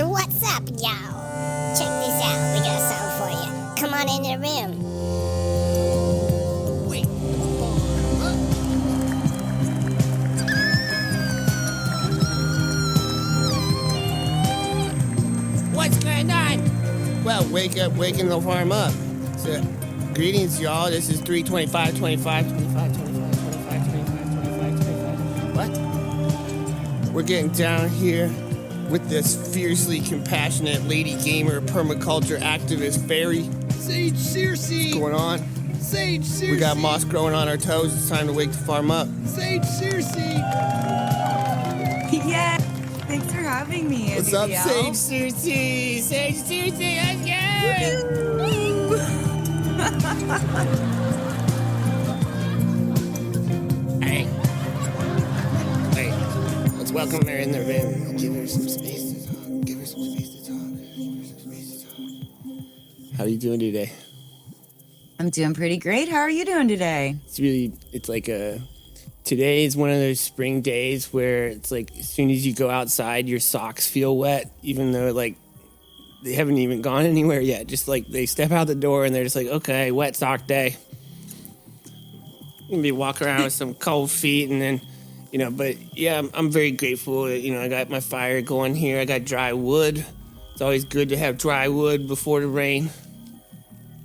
What's up, y'all? Check this out. We got something for you. Come on in the room. Wait. What's going on? Well, waking the farm up. So, greetings, y'all. This is 325. What? We're getting down here with this fiercely compassionate lady gamer permaculture activist fairy. Sage Circe! What's going on? Sage Circe! We got moss growing on our toes. It's time to wake the farm up. Sage Circe! Yeah, thanks for having me. What's up, Sage Circe? Sage Circe, let's go! Hey. Let's welcome her in the room. Give her some space to talk. How are you doing today? I'm doing pretty great. How are you doing today? Today is one of those spring days where it's like as soon as you go outside, your socks feel wet, even though like they haven't even gone anywhere yet. Just like they step out the door and they're just like, okay, wet sock day. I'm gonna be walking around with some cold feet and then, but yeah, I'm very grateful. I got my fire going here. I got dry wood. It's always good to have dry wood before the rain.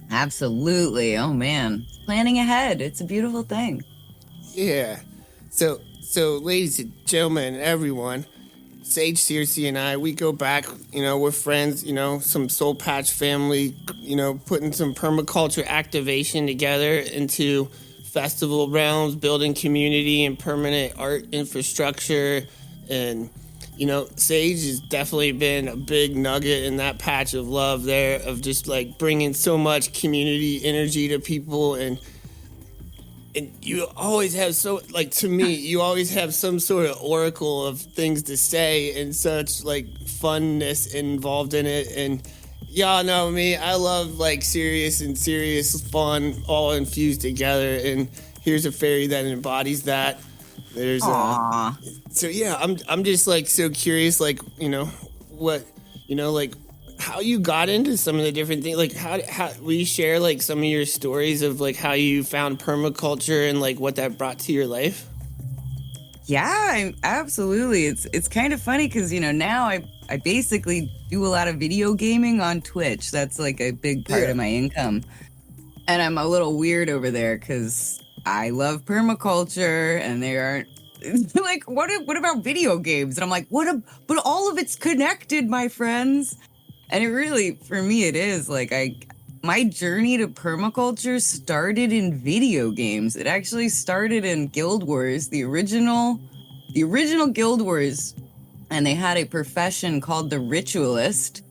Absolutely. Oh man, planning ahead. It's a beautiful thing. Yeah. So ladies and gentlemen, everyone, Sage Circe and I, we go back, we're friends, some Soul Patch family, putting some permaculture activation together into festival realms, building community and permanent art infrastructure. And, Sage has definitely been a big nugget in that patch of love there of just like bringing so much community energy to people. And you always have to me, you always have some sort of oracle of things to say and such like funness involved in it. And y'all know me, I love like serious fun all infused together. And here's a fairy that embodies that. There's so yeah, I'm just like so curious, like, what, like how you got into some of the different things, like how will you share like some of your stories of like how you found permaculture and like what that brought to your life? Yeah, absolutely. It's kind of funny because, now I basically do a lot of video gaming on Twitch. That's like a big part of my income. And I'm a little weird over there because I love permaculture and they aren't like, what about video games? And I'm like, but all of it's connected, my friends. And it really, for me, it is like my journey to permaculture started in video games. It actually started in GuildWars, the original GuildWars, and they had a profession called the ritualist.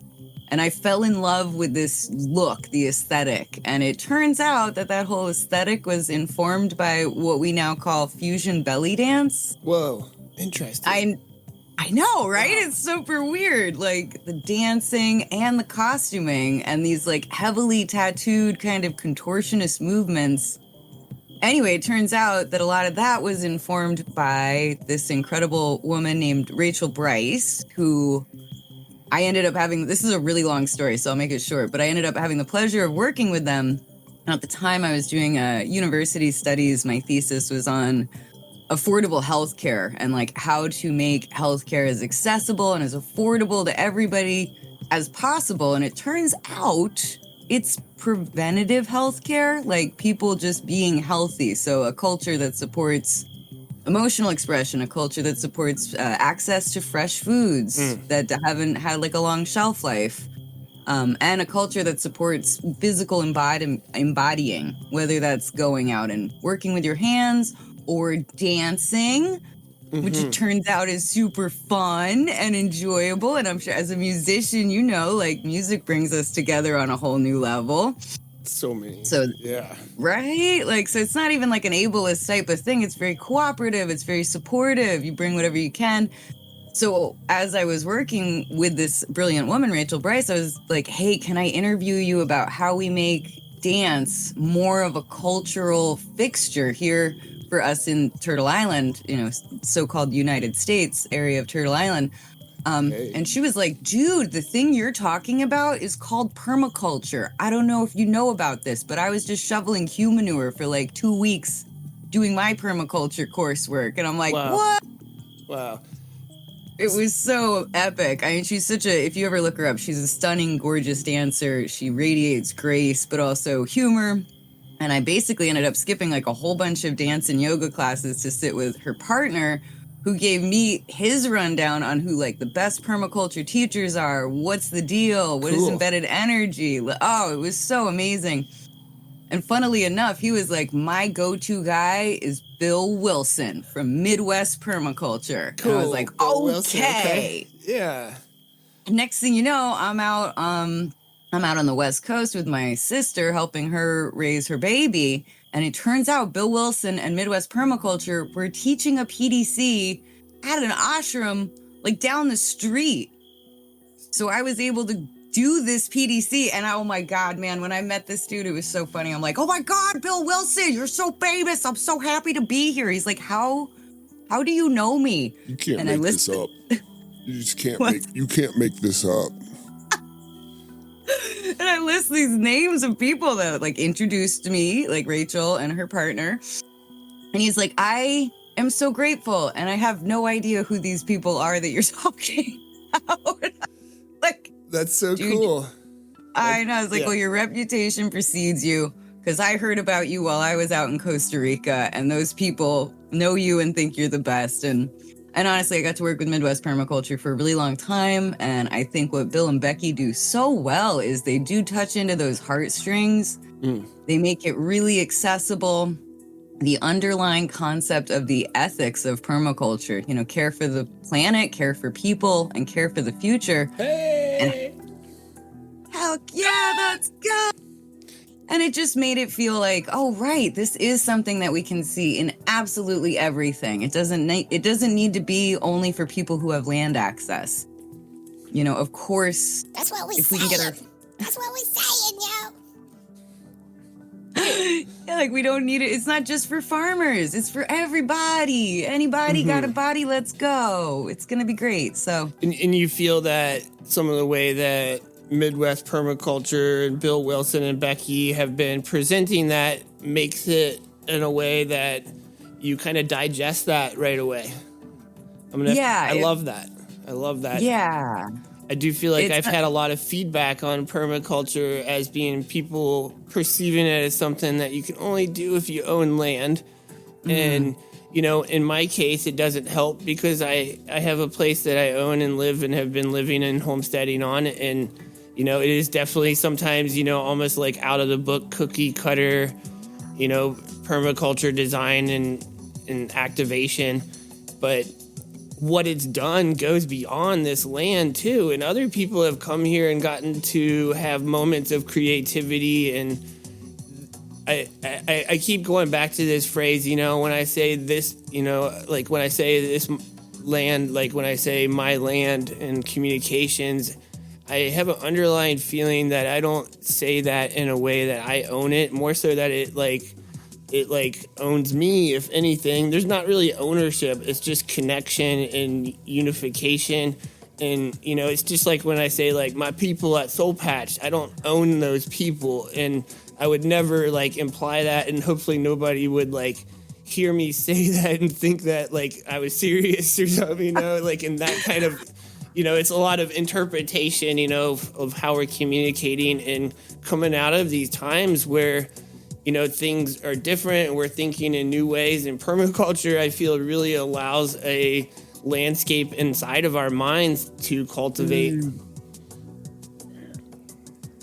And I fell in love with this look, the aesthetic. And it turns out that whole aesthetic was informed by what we now call fusion belly dance. Whoa, interesting. I know, right? Wow. It's super weird. Like the dancing and the costuming and these like heavily tattooed kind of contortionist movements. Anyway, it turns out that a lot of that was informed by this incredible woman named Rachel Bryce, who I ended up having, this is a really long story, so I'll make it short, but I ended up having the pleasure of working with them. And at the time I was doing university studies. My thesis was on affordable healthcare and like how to make healthcare as accessible and as affordable to everybody as possible. And it turns out it's preventative healthcare, like people just being healthy. So a culture that supports emotional expression, a culture that supports access to fresh foods that haven't had like a long shelf life, and a culture that supports physical embodying, whether that's going out and working with your hands or dancing, which it turns out is super fun and enjoyable. And I'm sure as a musician, like music brings us together on a whole new level. So many. So, yeah. Right? Like, so it's not even like an ableist type of thing. It's very cooperative. It's very supportive. You bring whatever you can. So as I was working with this brilliant woman, Rachel Bryce, I was like, hey, can I interview you about how we make dance more of a cultural fixture here for us in Turtle Island, so-called United States area of Turtle Island. And she was like, dude, the thing you're talking about is called permaculture. I don't know if you know about this, but I was just shoveling human manure for like 2 weeks doing my permaculture coursework. And I'm like, what? Wow. It was so epic. I mean, she's such a, if you ever look her up, she's a stunning, gorgeous dancer. She radiates grace, but also humor. And I basically ended up skipping like a whole bunch of dance and yoga classes to sit with her partner, who gave me his rundown on who like the best permaculture teachers are. What's the deal? What is embedded energy? Oh, it was so amazing. And funnily enough, he was like, my go-to guy is Bill Wilson from Midwest Permaculture. Cool. And I was like, Bill okay. Wilson, okay. Yeah. Next thing you know, I'm out on the West Coast with my sister, helping her raise her baby. And it turns out Bill Wilson and Midwest Permaculture were teaching a PDC at an ashram like down the street. So I was able to do this PDC, and oh my God, man, when I met this dude, it was so funny. I'm like, oh my God, Bill Wilson, you're so famous. I'm so happy to be here. He's like, how do you know me? You can't and make this up. You just can't you can't make this up. And I list these names of people that like introduced me, like Rachel and her partner. And he's like, I am so grateful, and I have no idea who these people are that you're talking about. Like, that's so dude, cool. I know. I was like, well, your reputation precedes you, because I heard about you while I was out in Costa Rica, and those people know you and think you're the best. And honestly, I got to work with Midwest Permaculture for a really long time, and I think what Bill and Becky do so well is they do touch into those heartstrings. They make it really accessible. The underlying concept of the ethics of permaculture, you know, care for the planet, care for people, and care for the future. Hey! Hell yeah, let's go! And it just made it feel like, oh, right, this is something that we can see in absolutely everything. It doesn't need to be only for people who have land access. You know, of course, That's what we if we can get our... That's what we saying, yo. Yeah, like we don't need it. It's not just for farmers. It's for everybody. Anybody got a body? Let's go. It's going to be great. So, And you feel that some of the way that Midwest Permaculture and Bill Wilson and Becky have been presenting that makes it in a way that you kind of digest that right away. I love that. I love that. Yeah. I do feel like I've had a lot of feedback on permaculture as being people perceiving it as something that you can only do if you own land. And, you know, in my case, it doesn't help because I have a place that I own and live and have been living and homesteading on. And, you know, it is definitely sometimes, you know, almost like out of the book cookie cutter, you know, permaculture design and activation. But what it's done goes beyond this land too, and other people have come here and gotten to have moments of creativity. And I keep going back to this phrase, you know, when I say this, you know, like when I say this land, like when I say my land and communications, I have an underlying feeling that I don't say that in a way that I own it, more so that it owns me. If anything, there's not really ownership. It's just connection and unification. And, you know, it's just like when I say like my people at Soul Patch, I don't own those people. And I would never like imply that. And hopefully nobody would like hear me say that and think that like I was serious or something, you know, like in that kind of, you know, it's a lot of interpretation, you know, of how we're communicating and coming out of these times where, you know, things are different and we're thinking in new ways. And permaculture, I feel, really allows a landscape inside of our minds to cultivate.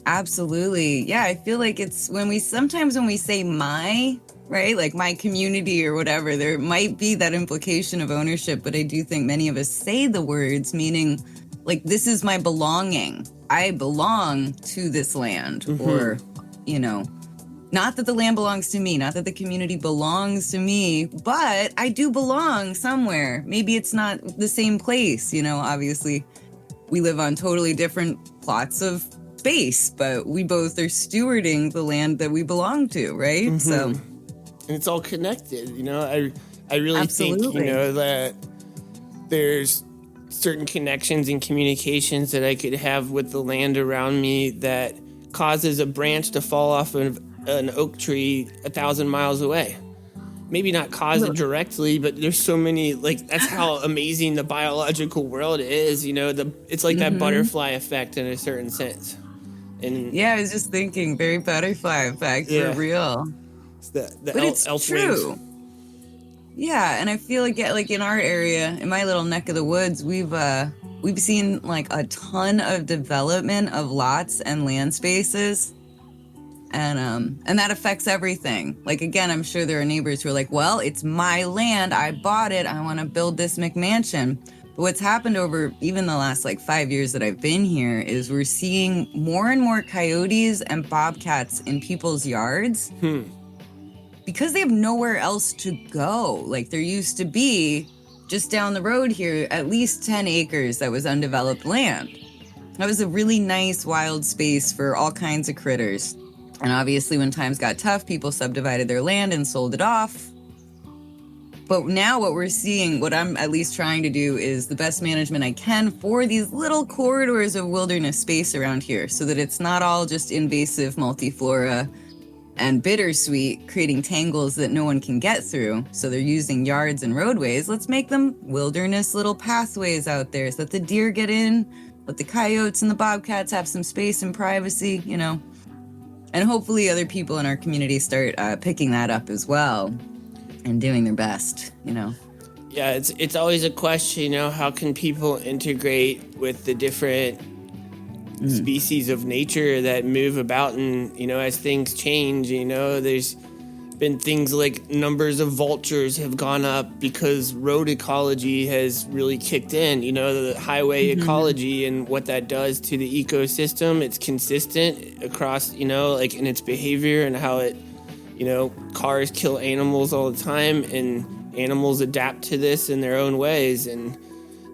Absolutely. Yeah, I feel like it's when we say my, right, like my community or whatever, there might be that implication of ownership, but I do think many of us say the words meaning like, this is my belonging. I belong to this land, or, you know, not that the land belongs to me, not that the community belongs to me, but I do belong somewhere. Maybe it's not the same place, you know, obviously we live on totally different plots of space, but we both are stewarding the land that we belong to, right? So, and it's all connected, you know. I really Absolutely. think, you know, that there's certain connections and communications that I could have with the land around me that causes a branch to fall off of an oak tree 1,000 miles away. Maybe not cause it directly, but there's so many, like, that's how amazing the biological world is, you know, it's like that butterfly effect in a certain sense. And Yeah, I was just thinking, very butterfly effect, for real. it's the But it's elf true. wings. Yeah, and I feel like in our area, in my little neck of the woods, we've seen like a ton of development of lots and land spaces. And that affects everything. Like, again, I'm sure there are neighbors who are like, well, it's my land. I bought it. I want to build this McMansion. But what's happened over even the last like 5 years that I've been here is we're seeing more and more coyotes and bobcats in people's yards because they have nowhere else to go. Like, there used to be just down the road here, at least 10 acres that was undeveloped land. That was a really nice wild space for all kinds of critters. And obviously, when times got tough, people subdivided their land and sold it off. But now what we're seeing, what I'm at least trying to do, is the best management I can for these little corridors of wilderness space around here so that it's not all just invasive multiflora and bittersweet, creating tangles that no one can get through. So they're using yards and roadways. Let's make them wilderness little pathways out there so that the deer get in, let the coyotes and the bobcats have some space and privacy, you know. And hopefully other people in our community start picking that up as well and doing their best, you know. Yeah, it's always a question, you know, how can people integrate with the different species of nature that move about, and, you know, as things change, you know, there's been things like numbers of vultures have gone up because road ecology has really kicked in, you know, the highway ecology and what that does to the ecosystem. It's consistent across, you know, like in its behavior and how it, you know, cars kill animals all the time and animals adapt to this in their own ways, and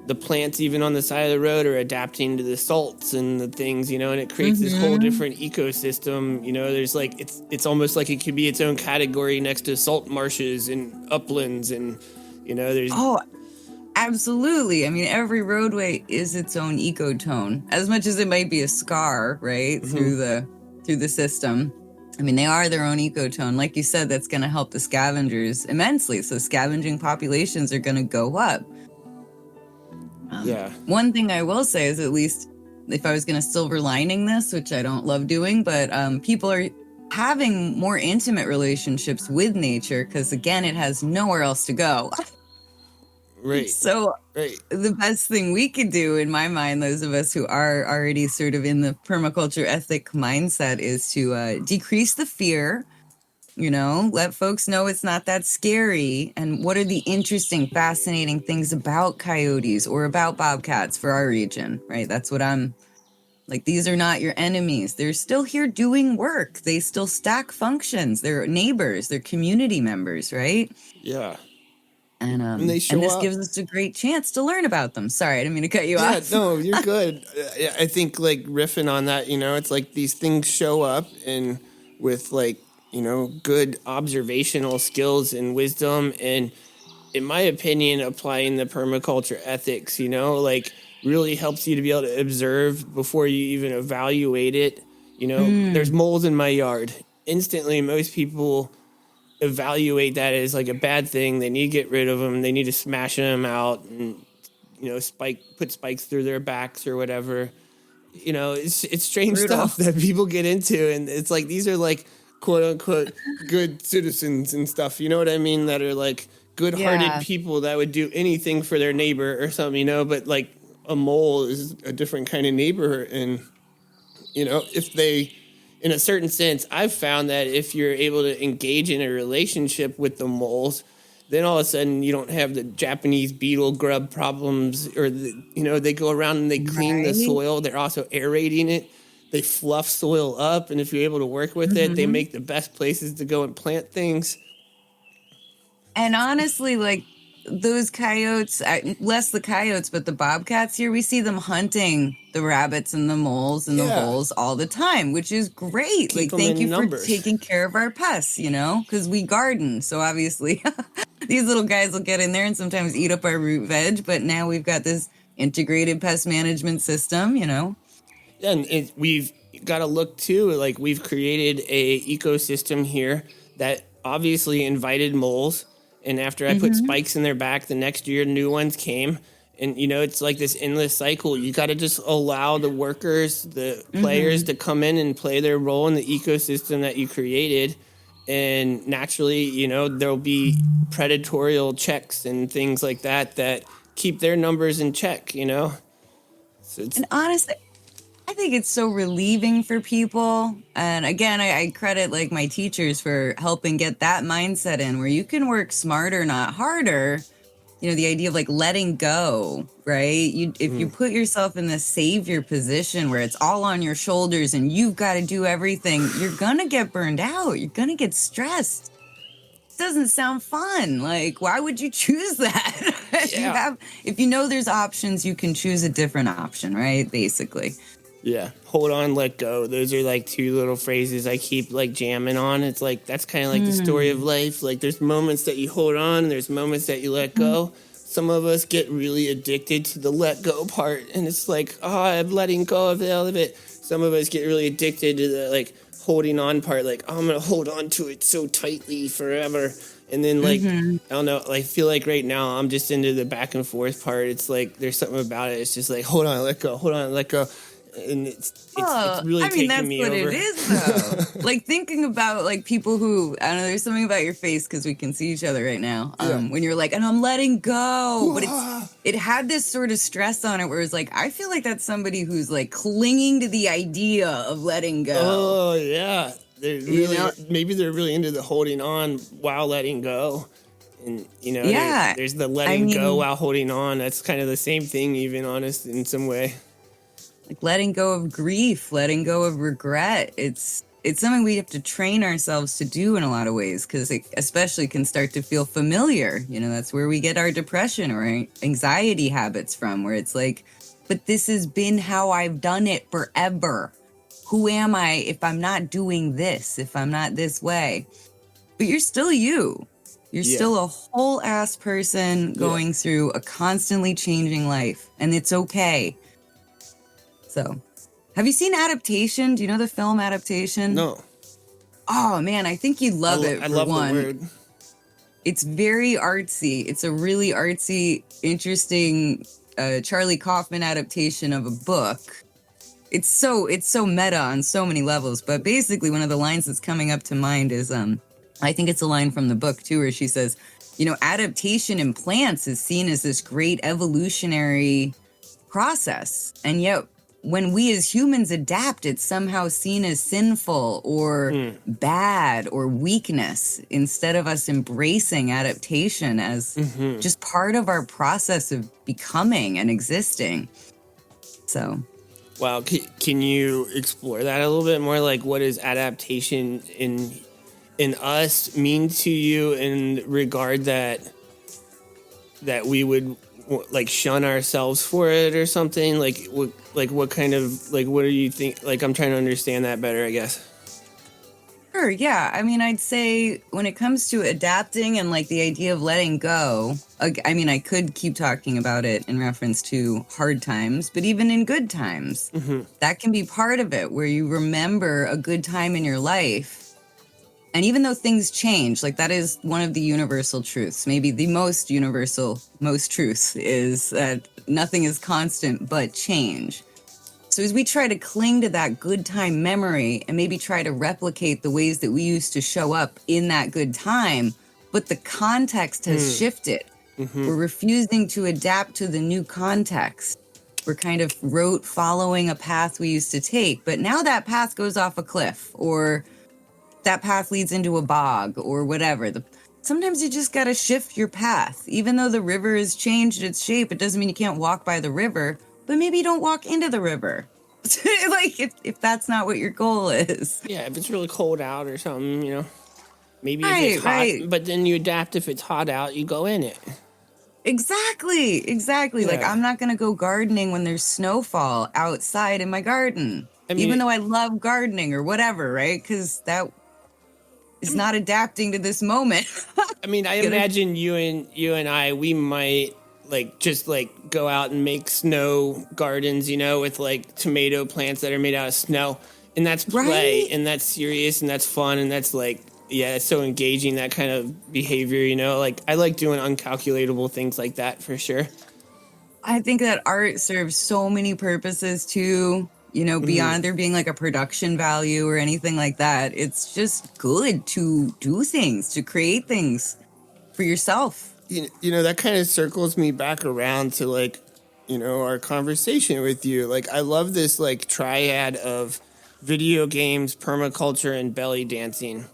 the plants even on the side of the road are adapting to the salts and the things, you know, and it creates this whole different ecosystem. You know, there's like, it's almost like it could be its own category next to salt marshes and uplands, and, you know, there's... Oh, absolutely. I mean, every roadway is its own ecotone, as much as it might be a scar, right, through the system. I mean, they are their own ecotone. Like you said, that's going to help the scavengers immensely. So scavenging populations are going to go up. Yeah. One thing I will say is, at least if I was going to silver lining this, which I don't love doing, but people are having more intimate relationships with nature because, again, it has nowhere else to go. Right. So the best thing we could do, in my mind, those of us who are already sort of in the permaculture ethic mindset, is to decrease the fear. You know, let folks know it's not that scary. And what are the interesting, fascinating things about coyotes or about bobcats for our region, right? That's what I'm like. These are not your enemies. They're still here doing work. They still stack functions. They're neighbors. They're community members, right? Yeah. And they show and this up. gives us a great chance to learn about them. Sorry, I didn't mean to cut you off. No, you're good. I think, like, riffing on that, you know, it's like these things show up, and with, like, you know, good observational skills and wisdom, and in my opinion, applying the permaculture ethics, you know, like, really helps you to be able to observe before you even evaluate it. You know, there's moles in my yard. Instantly, most people evaluate that as like a bad thing. They need to get rid of them. They need to smash them out and, you know, put spikes through their backs or whatever. You know, it's strange stuff that people get into, and it's like, these are like, quote unquote, good citizens and stuff, you know what I mean, that are like good-hearted people that would do anything for their neighbor or something, you know, but like a mole is a different kind of neighbor. And, you know, if they, in a certain sense, I've found that if you're able to engage in a relationship with the moles, then all of a sudden you don't have the Japanese beetle grub problems, or the, you know, they go around and they clean the soil. They're also aerating it. They fluff soil up, and if you're able to work with it, they make the best places to go and plant things. And honestly, like, those coyotes, less the coyotes, but the bobcats here, we see them hunting the rabbits and the moles and the holes all the time, which is great. Like, thank you for taking care of our pests, you know, because we garden. So obviously these little guys will get in there and sometimes eat up our root veg. But now we've got this integrated pest management system, you know. And we've got to look too, like we've created a ecosystem here that obviously invited moles. And after I put spikes in their back, the next year new ones came. And, you know, it's like this endless cycle. You got to just allow the workers, the players to come in and play their role in the ecosystem that you created. And naturally, you know, there'll be predatorial checks and things like that that keep their numbers in check, you know? So And honestly, I think it's so relieving for people. And again, I credit like my teachers for helping get that mindset in where you can work smarter, not harder. You know, the idea of like letting go, right? If you put yourself in the savior position where it's all on your shoulders and you've got to do everything, you're going to get burned out. You're going to get stressed. It doesn't sound fun. Like, why would you choose that? If you know there's options, you can choose a different option, right? Basically. yeah, hold on, let go. Those are like two little phrases I keep like jamming on. It's like, that's kind of like the story of life. Like there's moments that you hold on and there's moments that you let go. Some of us get really addicted to the let go part. And it's like, oh, I'm letting go of it. Some of us get really addicted to the like holding on part. Like, oh, I'm going to hold on to it so tightly forever. And then like, I don't know, I feel like right now I'm just into the back and forth part. It's like, there's something about it. It's just like, hold on, let go, hold on, let go. And it's really taking me over. I mean, that's what it is, though. Like, thinking about, like, people who, I don't know, there's something about your face, because we can see each other right now, when you're like, and I'm letting go. But it had this sort of stress on it where it's like, I feel like that's somebody who's, like, clinging to the idea of letting go. Oh, yeah. They're really, maybe they're really into the holding on while letting go. And, you know, there's the letting go while holding on. That's kind of the same thing, even, honest, in some way. Like letting go of grief, letting go of regret. It's something we have to train ourselves to do in a lot of ways, because it especially can start to feel familiar. You know, that's where we get our depression or anxiety habits from, where it's like, but this has been how I've done it forever. Who am I if I'm not doing this, if I'm not this way? But you're still you. You're still a whole ass person going through a constantly changing life, and it's okay. So, have you seen Adaptation? Do you know the film Adaptation? No. Oh man, I think you'd love it. I love the word. It's very artsy. It's a really artsy, interesting Charlie Kaufman adaptation of a book. It's so meta on so many levels. But basically, one of the lines that's coming up to mind is, I think it's a line from the book too, where she says, you know, adaptation in plants is seen as this great evolutionary process, and yet when we as humans adapt, it's somehow seen as sinful or bad or weakness, instead of us embracing adaptation as just part of our process of becoming and existing. So, wow, can you explore that a little bit more? Like, what does adaptation in us mean to you in regard that we would like shun ourselves for it or something? Like what kind of, like, what do you think? Like, I'm trying to understand that better, I guess. Sure, yeah. I mean, I'd say when it comes to adapting and like the idea of letting go, I mean, I could keep talking about it in reference to hard times, but even in good times, that can be part of it, where you remember a good time in your life. And even though things change, like that is one of the universal truths, maybe the most universal, most truth is that nothing is constant but change. So as we try to cling to that good time memory and maybe try to replicate the ways that we used to show up in that good time, but the context has shifted. We're refusing to adapt to the new context. We're kind of following a path we used to take, but now that path goes off a cliff, or that path leads into a bog, or whatever. Sometimes you just got to shift your path. Even though the river has changed its shape, it doesn't mean you can't walk by the river, but maybe you don't walk into the river. Like, if that's not what your goal is. Yeah, if it's really cold out or something, you know. Maybe if it's hot, but then you adapt. If it's hot out, you go in it. Exactly. Yeah. Like, I'm not going to go gardening when there's snowfall outside in my garden. I mean, even though I love gardening or whatever, right? Because that is not adapting to this moment. I mean, I imagine you and I, we might just like go out and make snow gardens, you know, with like tomato plants that are made out of snow. And that's play, Right? and that's serious, and that's fun, and that's like, yeah, it's so engaging, that kind of behavior, you know? Like, I like doing uncalculatable things like that for sure. I think that art serves so many purposes too, you know, beyond there being like a production value or anything like that. It's just good to do things, to create things for yourself. You know, that kind of circles me back around to like, you know, our conversation with you. Like, I love this like triad of video games, permaculture, and belly dancing.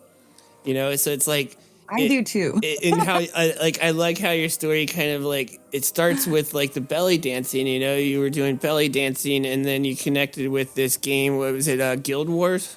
You know, so it's like I do too. And how I like how your story kind of like it starts with like the belly dancing. You know, you were doing belly dancing, and then you connected with this game. What was it? Guild Wars.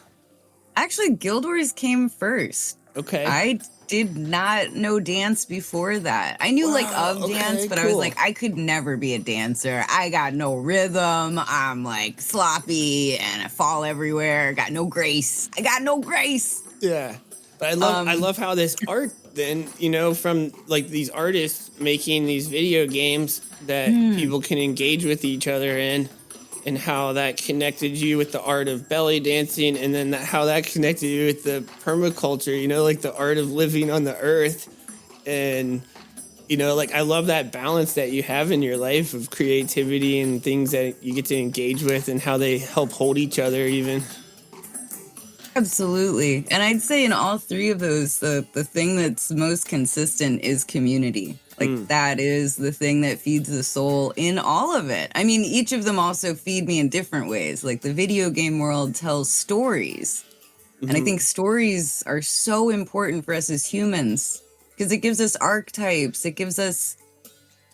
Actually, GuildWars came first. Okay. I did not know dance before that. I knew like of dance, but I was like, I could never be a dancer. I got no rhythm. I'm like sloppy and I fall everywhere. Got no grace. I got no grace. Yeah. But I love how this art then, you know, from like these artists making these video games that people can engage with each other in, and how that connected you with the art of belly dancing, and then how that connected you with the permaculture, you know, like the art of living on the earth. And, you know, like I love that balance that you have in your life of creativity and things that you get to engage with, and how they help hold each other even. Absolutely. And I'd say in all three of those, the thing that's most consistent is community. Like that is the thing that feeds the soul in all of it. I mean, each of them also feed me in different ways. Like the video game world tells stories. And I think stories are so important for us as humans because it gives us archetypes. It gives us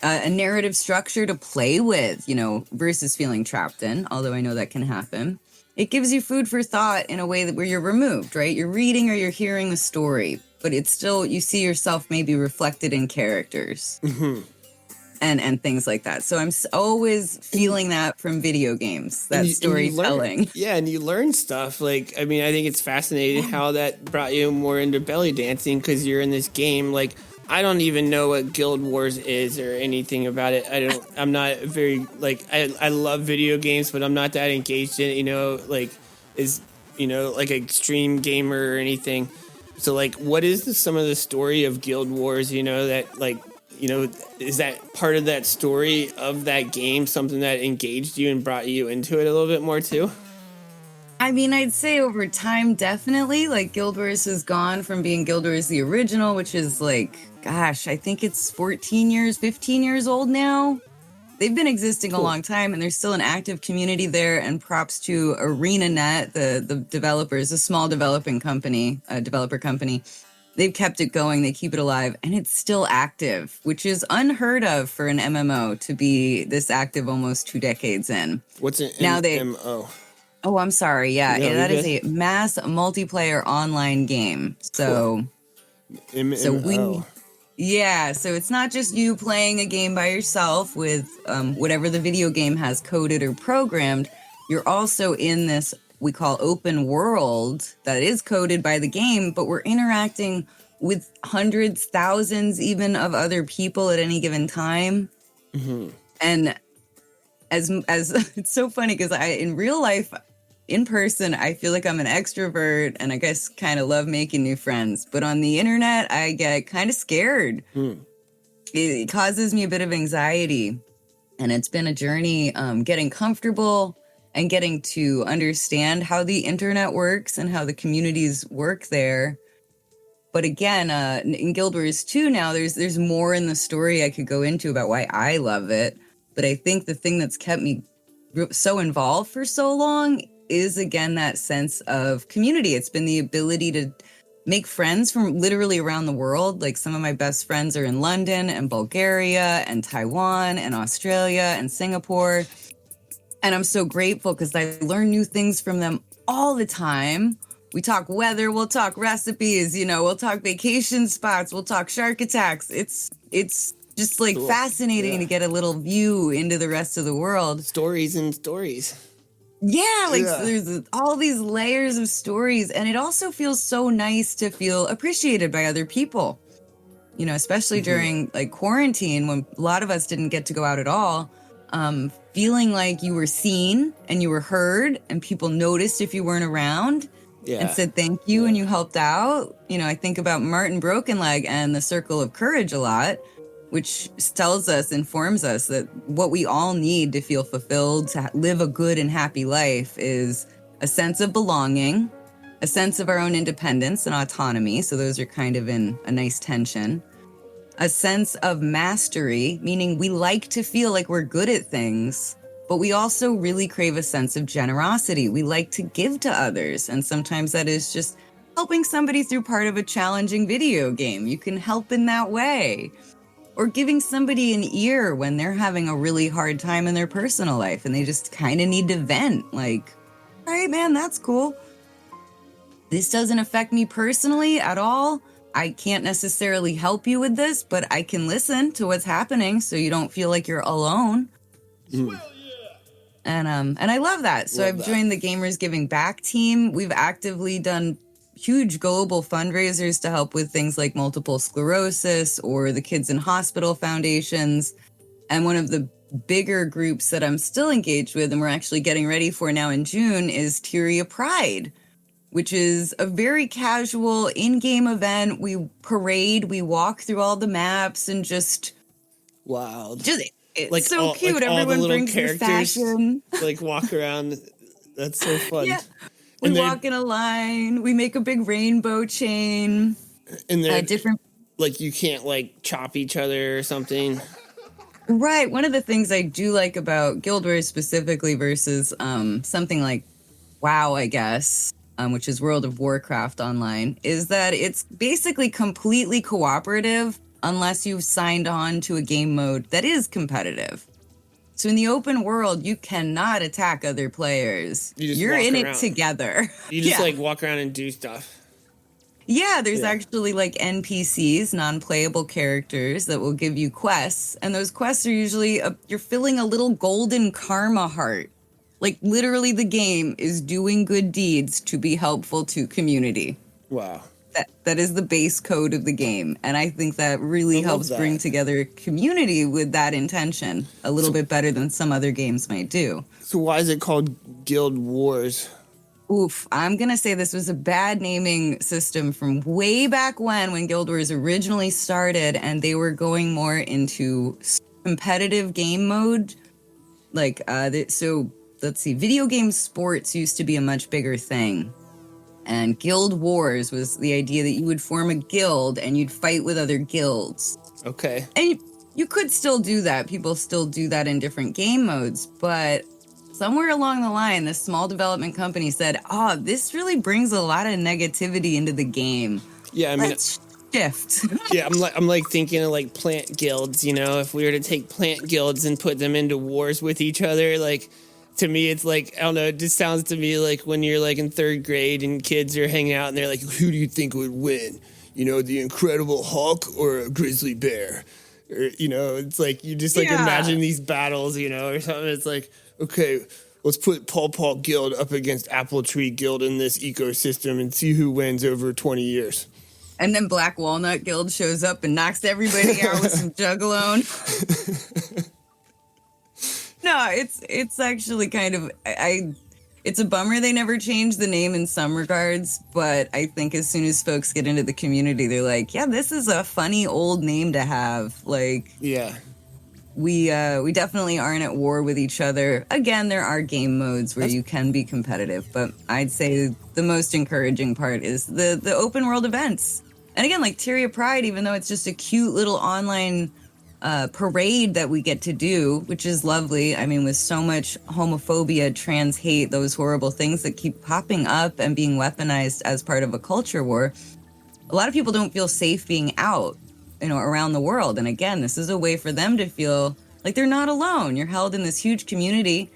a narrative structure to play with, you know, versus feeling trapped in, although I know that can happen. It gives you food for thought in a way that where you're removed, right? You're reading or you're hearing a story, but it's still, you see yourself maybe reflected in characters and things like that. So I'm always feeling that from video games, that storytelling. And you learn stuff. Like, I mean, I think it's fascinating how that brought you more into belly dancing because you're in this game. Like, I don't even know what Guild Wars is or anything about it. I'm not very, like, I love video games, but I'm not that engaged in it, you know, like, you know, like an extreme gamer or anything. So, like, what is some of the story of Guild Wars, you know, that, like, you know, is that part of that story of that game something that engaged you and brought you into it a little bit more, too? I mean, I'd say over time, definitely. Like, Guild Wars has gone from being Guild Wars the original, which is like, gosh, I think it's 15 years old now. They've been existing a long time, and there's still an active community there, and props to ArenaNet, the developers, a small developer company. They've kept it going, they keep it alive, and it's still active, which is unheard of for an MMO to be this active almost 2 decades in. What's an MMO? Oh, I'm sorry. Yeah, No, that is a mass multiplayer online game. So, MMO. So it's not just you playing a game by yourself with whatever the video game has coded or programmed. You're also in this we call open world that is coded by the game, but we're interacting with hundreds, thousands even of other people at any given time. And as it's so funny because in real life, in person, I feel like I'm an extrovert and I guess kind of love making new friends. But on the internet, I get kind of scared. It causes me a bit of anxiety. And it's been a journey getting comfortable and getting to understand how the internet works and how the communities work there. But again, in Guild Wars 2 now, there's more in the story I could go into about why I love it. But I think the thing that's kept me so involved for so long is, again, that sense of community. It's been the ability to make friends from literally around the world. Like some of my best friends are in London and Bulgaria and Taiwan and Australia and Singapore. And I'm so grateful because I learn new things from them all the time. We talk weather, we'll talk recipes, you know, we'll talk vacation spots, we'll talk shark attacks. It's just like fascinating to get a little view into the rest of the world. Stories and stories. Yeah, there's all these layers of stories, and it also feels so nice to feel appreciated by other people. especially during like quarantine when a lot of us didn't get to go out at all, feeling like you were seen and you were heard and people noticed if you weren't around and said thank you and you helped out. I think about Martin Brokenleg and the Circle of Courage a lot, which informs us that what we all need to feel fulfilled, to live a good and happy life is a sense of belonging, a sense of our own independence and autonomy. So those are kind of in a nice tension. A sense of mastery, meaning we like to feel like we're good at things, but we also really crave a sense of generosity. We like to give to others. And sometimes that is just helping somebody through part of a challenging video game. You can help in that way. Or giving somebody an ear when they're having a really hard time in their personal life and they just kind of need to vent. Like, all right, man, that's cool. This doesn't affect me personally at all. I can't necessarily help you with this, but I can listen to what's happening so you don't feel like you're alone. And I love that. So I've joined the Gamers Giving Back team. We've actively done huge global fundraisers to help with things like multiple sclerosis or the Kids in Hospital foundations. And one of the bigger groups that I'm still engaged with, and we're actually getting ready for now in June, is Tyria Pride, which is a very casual in-game event. We parade, we walk through all the maps and just... Wow. It's like so all, cute. like Everyone all the brings their fashion. Like walk around. That's so fun. Yeah. We walk in a line. We make a big rainbow chain. And they're different... Like you can't like chop each other or something. Right. One of the things I do like about GuildWars specifically versus something like WoW, I guess, which is World of Warcraft online, is that it's basically completely cooperative unless you've signed on to a game mode that is competitive. So in the open world, you cannot attack other players. You're in it together. You just like walk around and do stuff. Yeah, there's actually like NPCs, non-playable characters that will give you quests. And those quests are usually, you're filling a little golden karma heart. Like literally the game is doing good deeds to be helpful to community. Wow. That is the base code of the game. And I think that really helps bring together a community with that intention a little bit better than some other games might do. So why is it called Guild Wars? Oof, I'm going to say this was a bad naming system from way back when Guild Wars originally started, and they were going more into competitive game mode. Like, so let's see, video game sports used to be a much bigger thing. And Guild Wars was the idea that you would form a guild and you'd fight with other guilds. Okay. And you could still do that. People still do that in different game modes. But somewhere along the line, this small development company said, this really brings a lot of negativity into the game. Yeah, I mean... Let's shift. Yeah, I'm like thinking of like plant guilds, if we were to take plant guilds and put them into wars with each other, like... To me, it's like, I don't know, it just sounds to me like when you're like in third grade and kids are hanging out and they're like, who do you think would win? The Incredible Hulk or a grizzly bear? Or, it's like, you just like imagine these battles, or something. It's like, okay, let's put Paw Paw Guild up against Apple Tree Guild in this ecosystem and see who wins over 20 years. And then Black Walnut Guild shows up and knocks everybody out with some Juggalo. No, it's actually kind of, it's a bummer they never changed the name in some regards, but I think as soon as folks get into the community, they're like, yeah, this is a funny old name to have. Like, yeah, we definitely aren't at war with each other. Again, there are game modes where you can be competitive, but I'd say the most encouraging part is the open world events. And again, like Tyria Pride, even though it's just a cute little online parade that we get to do, which is lovely. I mean, with so much homophobia, trans hate, those horrible things that keep popping up and being weaponized as part of a culture war, a lot of people don't feel safe being out, around the world. And again, this is a way for them to feel like they're not alone. You're held in this huge community.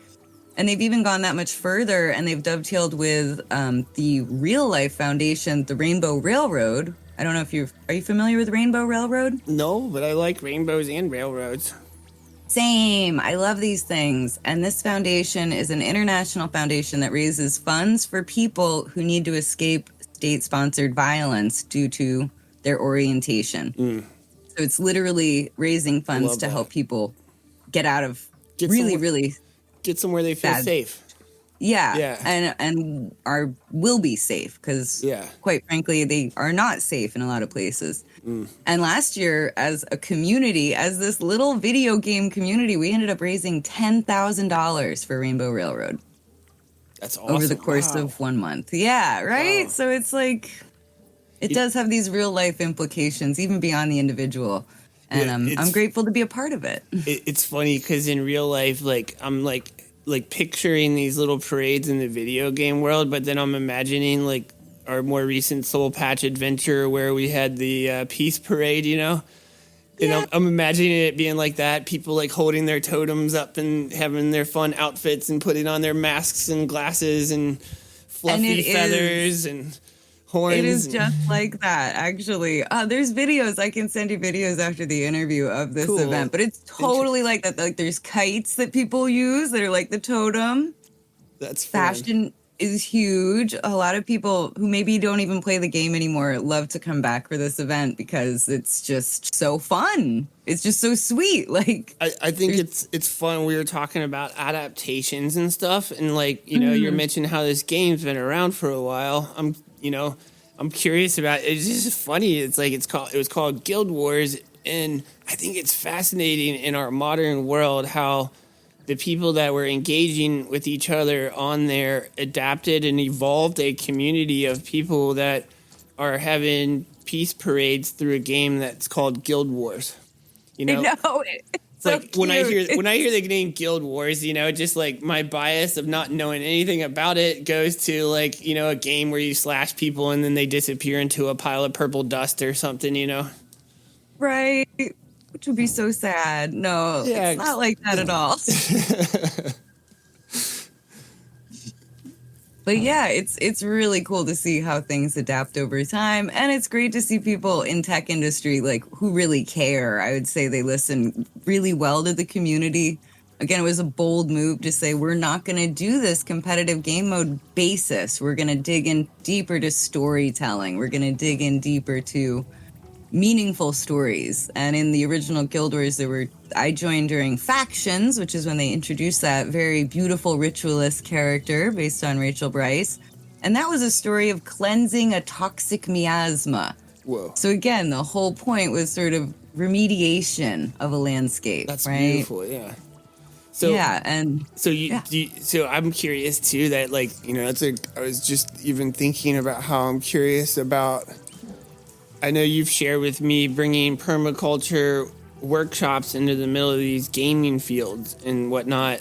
And they've even gone that much further, and they've dovetailed with the real life foundation, the Rainbow Railroad. I don't know if are you familiar with Rainbow Railroad? No, but I like rainbows and railroads. Same. I love these things. And this foundation is an international foundation that raises funds for people who need to escape state-sponsored violence due to their orientation. So it's literally raising funds Love to that. help people get out of Get really, somewhere- really Get somewhere they feel bad. safe. Yeah. And will be safe because Yeah. quite frankly, they are not safe in a lot of places. And last year, as a community, as this little video game community, we ended up raising $10,000 for Rainbow Railroad That's awesome. over the course Wow. of 1 month. Yeah, right? Wow. So it's like, it does have these real life implications, even beyond the individual. And Yeah, I'm it's- grateful to be a part of it. It's funny because in real life, like I'm like picturing these little parades in the video game world, but then I'm imagining like our more recent Soul Patch adventure where we had the peace parade, you know. And I'm imagining it being like that. People like holding their totems up and having their fun outfits and putting on their masks and glasses and fluffy feathers and horns. It is and- just like that, actually. There's videos. I can send you videos after the interview of this Cool. event, but it's totally like that. Like there's kites that people use that are like the totem. That's fun. Fashion is huge. A lot of people who maybe don't even play the game anymore love to come back for this event because it's just so fun. It's just so sweet. Like I think it's fun. We were talking about adaptations and stuff, and like you're mentioning how this game's been around for a while. I'm curious about it. It's just funny. It's like it was called Guild Wars, and I think it's fascinating in our modern world how the people that were engaging with each other on there adapted and evolved a community of people that are having peace parades through a game that's called Guild Wars. You know, I know it's so like when I cute. hear the name Guild Wars, just like my bias of not knowing anything about it goes to like a game where you slash people and then they disappear into a pile of purple dust or something. Right. Which would be so sad. No, Yeah, it's not like that at all. But yeah, it's really cool to see how things adapt over time. And it's great to see people in tech industry like who really care. I would say they listen really well to the community. Again, it was a bold move to say we're not going to do this competitive game mode basis. We're going to dig in deeper to storytelling. We're going to dig in deeper to meaningful stories. And in the original Guild Wars, I joined during Factions, which is when they introduced that very beautiful ritualist character based on Rachel Bryce. And that was a story of cleansing a toxic miasma. Whoa, So again, the whole point was sort of remediation of a landscape. that's right? beautiful. Yeah. So yeah, and So Yeah. so I'm curious too that like I was just even thinking about how I'm curious about. I know you've shared with me bringing permaculture workshops into the middle of these gaming fields and whatnot.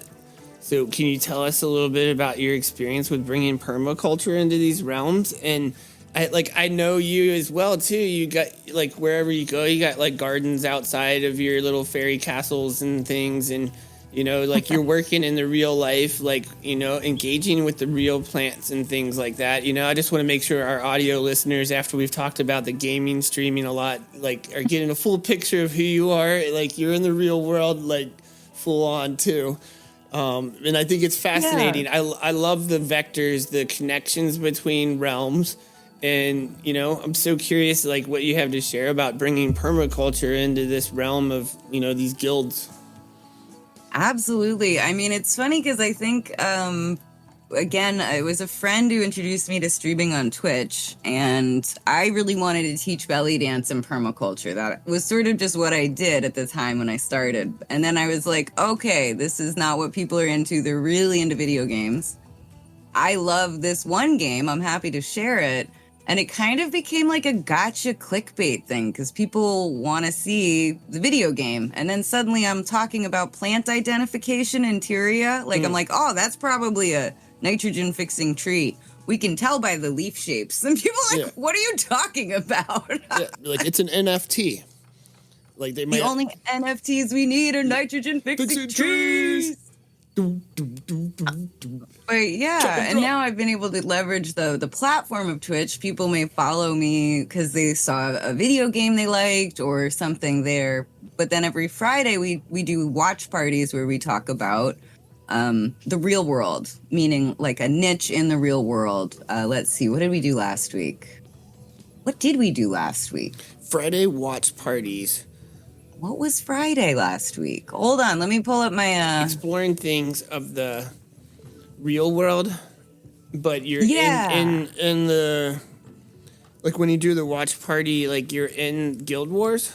So can you tell us a little bit about your experience with bringing permaculture into these realms? And I know you as well too. You got like wherever you go, you got like gardens outside of your little fairy castles and things, and like you're working in the real life, like, engaging with the real plants and things like that. I just want to make sure our audio listeners, after we've talked about the gaming, streaming a lot, like are getting a full picture of who you are. Like you're in the real world, like full on too. And I think it's fascinating. Yeah. I love the vectors, the connections between realms. And, I'm so curious, like what you have to share about bringing permaculture into this realm of, these guilds. Absolutely. I mean, it's funny because I think, again, it was a friend who introduced me to streaming on Twitch, and I really wanted to teach belly dance and permaculture. That was sort of just what I did at the time when I started. And then I was like, okay, this is not what people are into. They're really into video games. I love this one game. I'm happy to share it. And it kind of became like a gotcha clickbait thing because people want to see the video game. And then suddenly I'm talking about plant identification in Tyria. Like, I'm like, oh, that's probably a nitrogen fixing tree. We can tell by the leaf shapes. And people are like, Yeah. what are you talking about? Yeah, like it's an NFT. Like they might The only NFTs we need are nitrogen fixing Fixing trees. But yeah, and now I've been able to leverage the platform of Twitch. People may follow me because they saw a video game they liked or something there. But then every Friday we do watch parties where we talk about the real world, meaning like a niche in the real world. Let's see, what did we do last week? What did we do last week? Friday watch parties. what was Friday last week? Hold on, let me pull up my Exploring things of the real world, but you're Yeah. in the, like when you do the watch party, like you're in Guild Wars?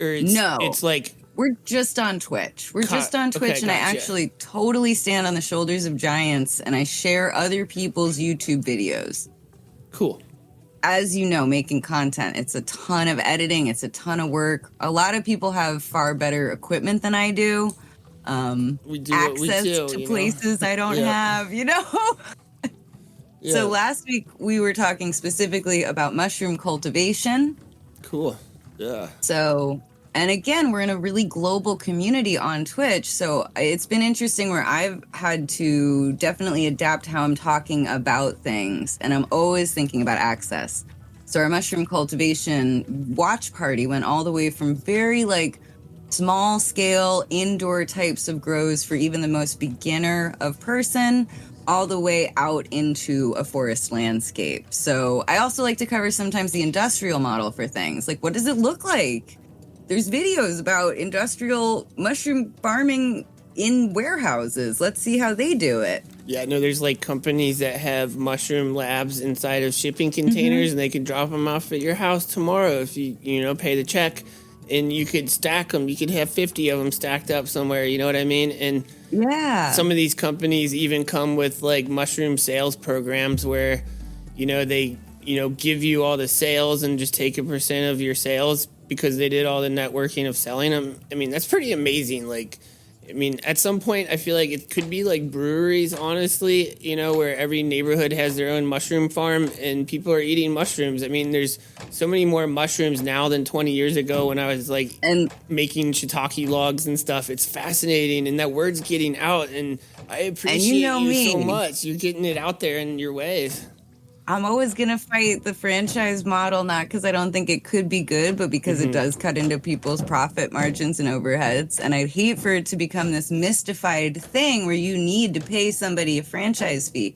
Or No. it's like We're just on Twitch. We're just on Twitch, okay, and I gotcha. actually totally stand on the shoulders of giants, and I share other people's YouTube videos. cool. As you know, making content, it's a ton of editing, it's a ton of work. A lot of people have far better equipment than I do. We do what we Access do, to you know? places I don't Yeah. have, you know? Yeah. So last week we were talking specifically about mushroom cultivation. Cool. Yeah. So, and again, we're in a really global community on Twitch. So it's been interesting where I've had to definitely adapt how I'm talking about things. And I'm always thinking about access. So our mushroom cultivation watch party went all the way from very like small scale indoor types of grows for even the most beginner of person, all the way out into a forest landscape. So I also like to cover sometimes the industrial model for things. Like, what does it look like? There's videos about industrial mushroom farming in warehouses. Let's see how they do it. Yeah, no, there's like companies that have mushroom labs inside of shipping containers, and they can drop them off at your house tomorrow if you pay the check, and you could stack them. You could have 50 of them stacked up somewhere. You know what I mean? And Yeah. some of these companies even come with like mushroom sales programs where, they, give you all the sales and just take a percent of your sales because they did all the networking of selling them. I mean, that's pretty amazing. Like, at some point, I feel like it could be like breweries, honestly, where every neighborhood has their own mushroom farm and people are eating mushrooms. I mean, there's so many more mushrooms now than 20 years ago when I was like making shiitake logs and stuff. It's fascinating, and that word's getting out, and I appreciate you so much. You're getting it out there in your ways. I'm always going to fight the franchise model, not because I don't think it could be good, but because it does cut into people's profit margins and overheads. And I'd hate for it to become this mystified thing where you need to pay somebody a franchise fee.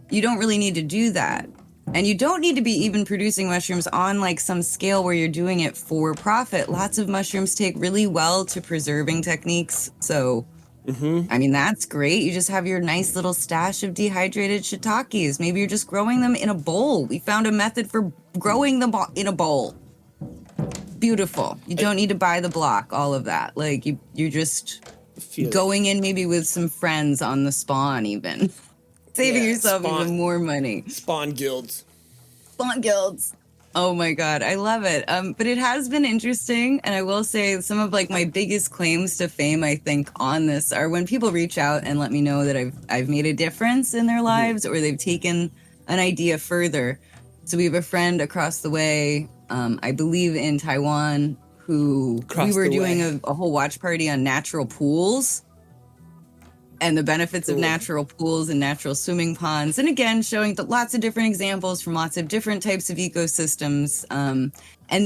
You don't really need to do that. And you don't need to be even producing mushrooms on like some scale where you're doing it for profit. Lots of mushrooms take really well to preserving techniques. So I mean, that's great. You just have your nice little stash of dehydrated shiitakes. Maybe you're just growing them in a bowl. We found a method for growing them in a bowl. Beautiful. You don't need to buy the block, all of that. Like, you're just going in maybe with some friends on the spawn even. Saving yourself even more money. Spawn guilds. Spawn guilds. Oh my God, I love it. But it has been interesting, and I will say some of like my biggest claims to fame, I think, on this are when people reach out and let me know that I've made a difference in their lives or they've taken an idea further. So we have a friend across the way, I believe in Taiwan, who we were doing a whole watch party on natural pools and the benefits of natural pools and natural swimming ponds. And again, showing lots of different examples from lots of different types of ecosystems. And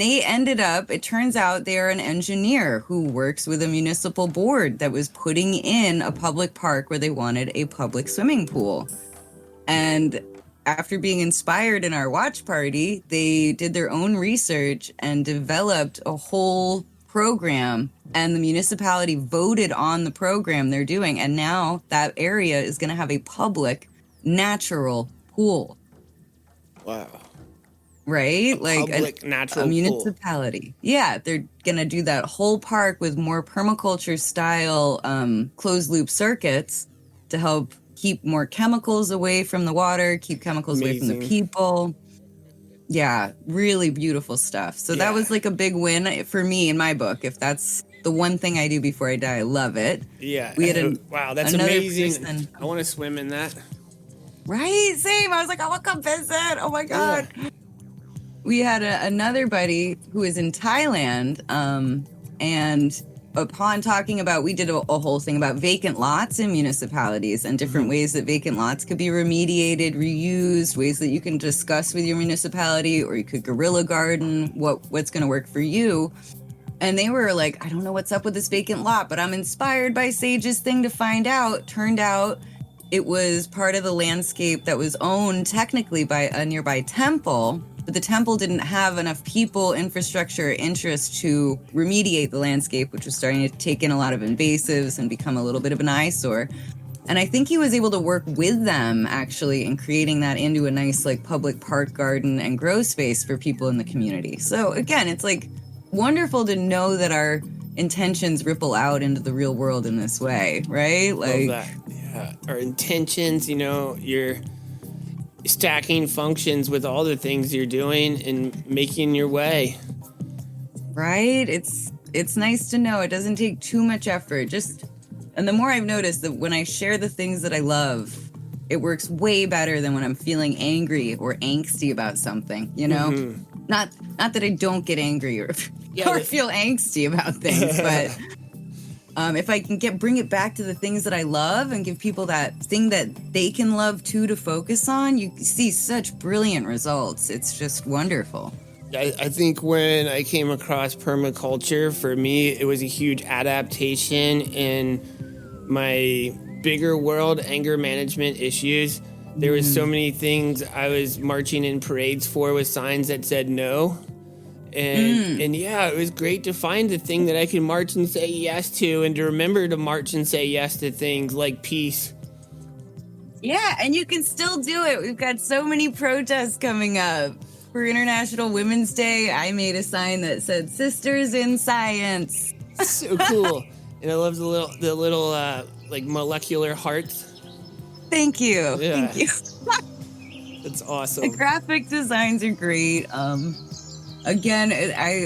they ended up, it turns out they are an engineer who works with a municipal board that was putting in a public park where they wanted a public swimming pool. And after being inspired in our watch party, they did their own research and developed a whole program, and the municipality voted on the program they're doing, and now that area is going to have a public natural pool. Wow. Right? Like public natural a municipality. Pool. Yeah, they're going to do that whole park with more permaculture style closed loop circuits to help keep more chemicals away from the water, keep chemicals away from the people. Yeah, really beautiful stuff. So that was like a big win for me in my book. If that's the one thing I do before I die, I love it. Yeah. We had wow, that's amazing. I want to swim in that. Right? Same. I was like, I want to come visit. Oh my God. Yeah. We had another buddy who is in Thailand. And upon talking about, we did a whole thing about vacant lots in municipalities and different ways that vacant lots could be remediated, reused, ways that you can discuss with your municipality, or you could guerrilla garden, what's going to work for you. And they were like, I don't know what's up with this vacant lot, but I'm inspired by Sage's thing to find out. Turned out it was part of the landscape that was owned technically by a nearby temple. but the temple didn't have enough people, infrastructure, interest to remediate the landscape, which was starting to take in a lot of invasives and become a little bit of an eyesore. And I think he was able to work with them, actually, in creating that into a nice, like, public park garden and grow space for people in the community. So, again, it's, like, wonderful to know that our intentions ripple out into the real world in this way, right? Like, Love that. Yeah. Our intentions, you know, you're stacking functions with all the things you're doing and making your way. right? It's nice to know it doesn't take too much effort. And the more I've noticed that when I share the things that I love, it works way better than when I'm feeling angry or angsty about something, you know? Mm-hmm. Not that I don't get angry or feel angsty about things, but if I can bring it back to the things that I love and give people that thing that they can love too to focus on, you see such brilliant results. It's just wonderful. I think when I came across permaculture, for me, it was a huge adaptation in my bigger world anger management issues. There was so many things I was marching in parades for with signs that said no. And yeah, it was great to find the thing that I could march and say yes to, and to remember to march and say yes to things like peace. Yeah, and you can still do it. We've got so many protests coming up. For International Women's Day, I made a sign that said "Sisters in Science." So cool. And I love the little like molecular hearts. Thank you. Yeah. Thank you. That's awesome. The graphic designs are great. Again,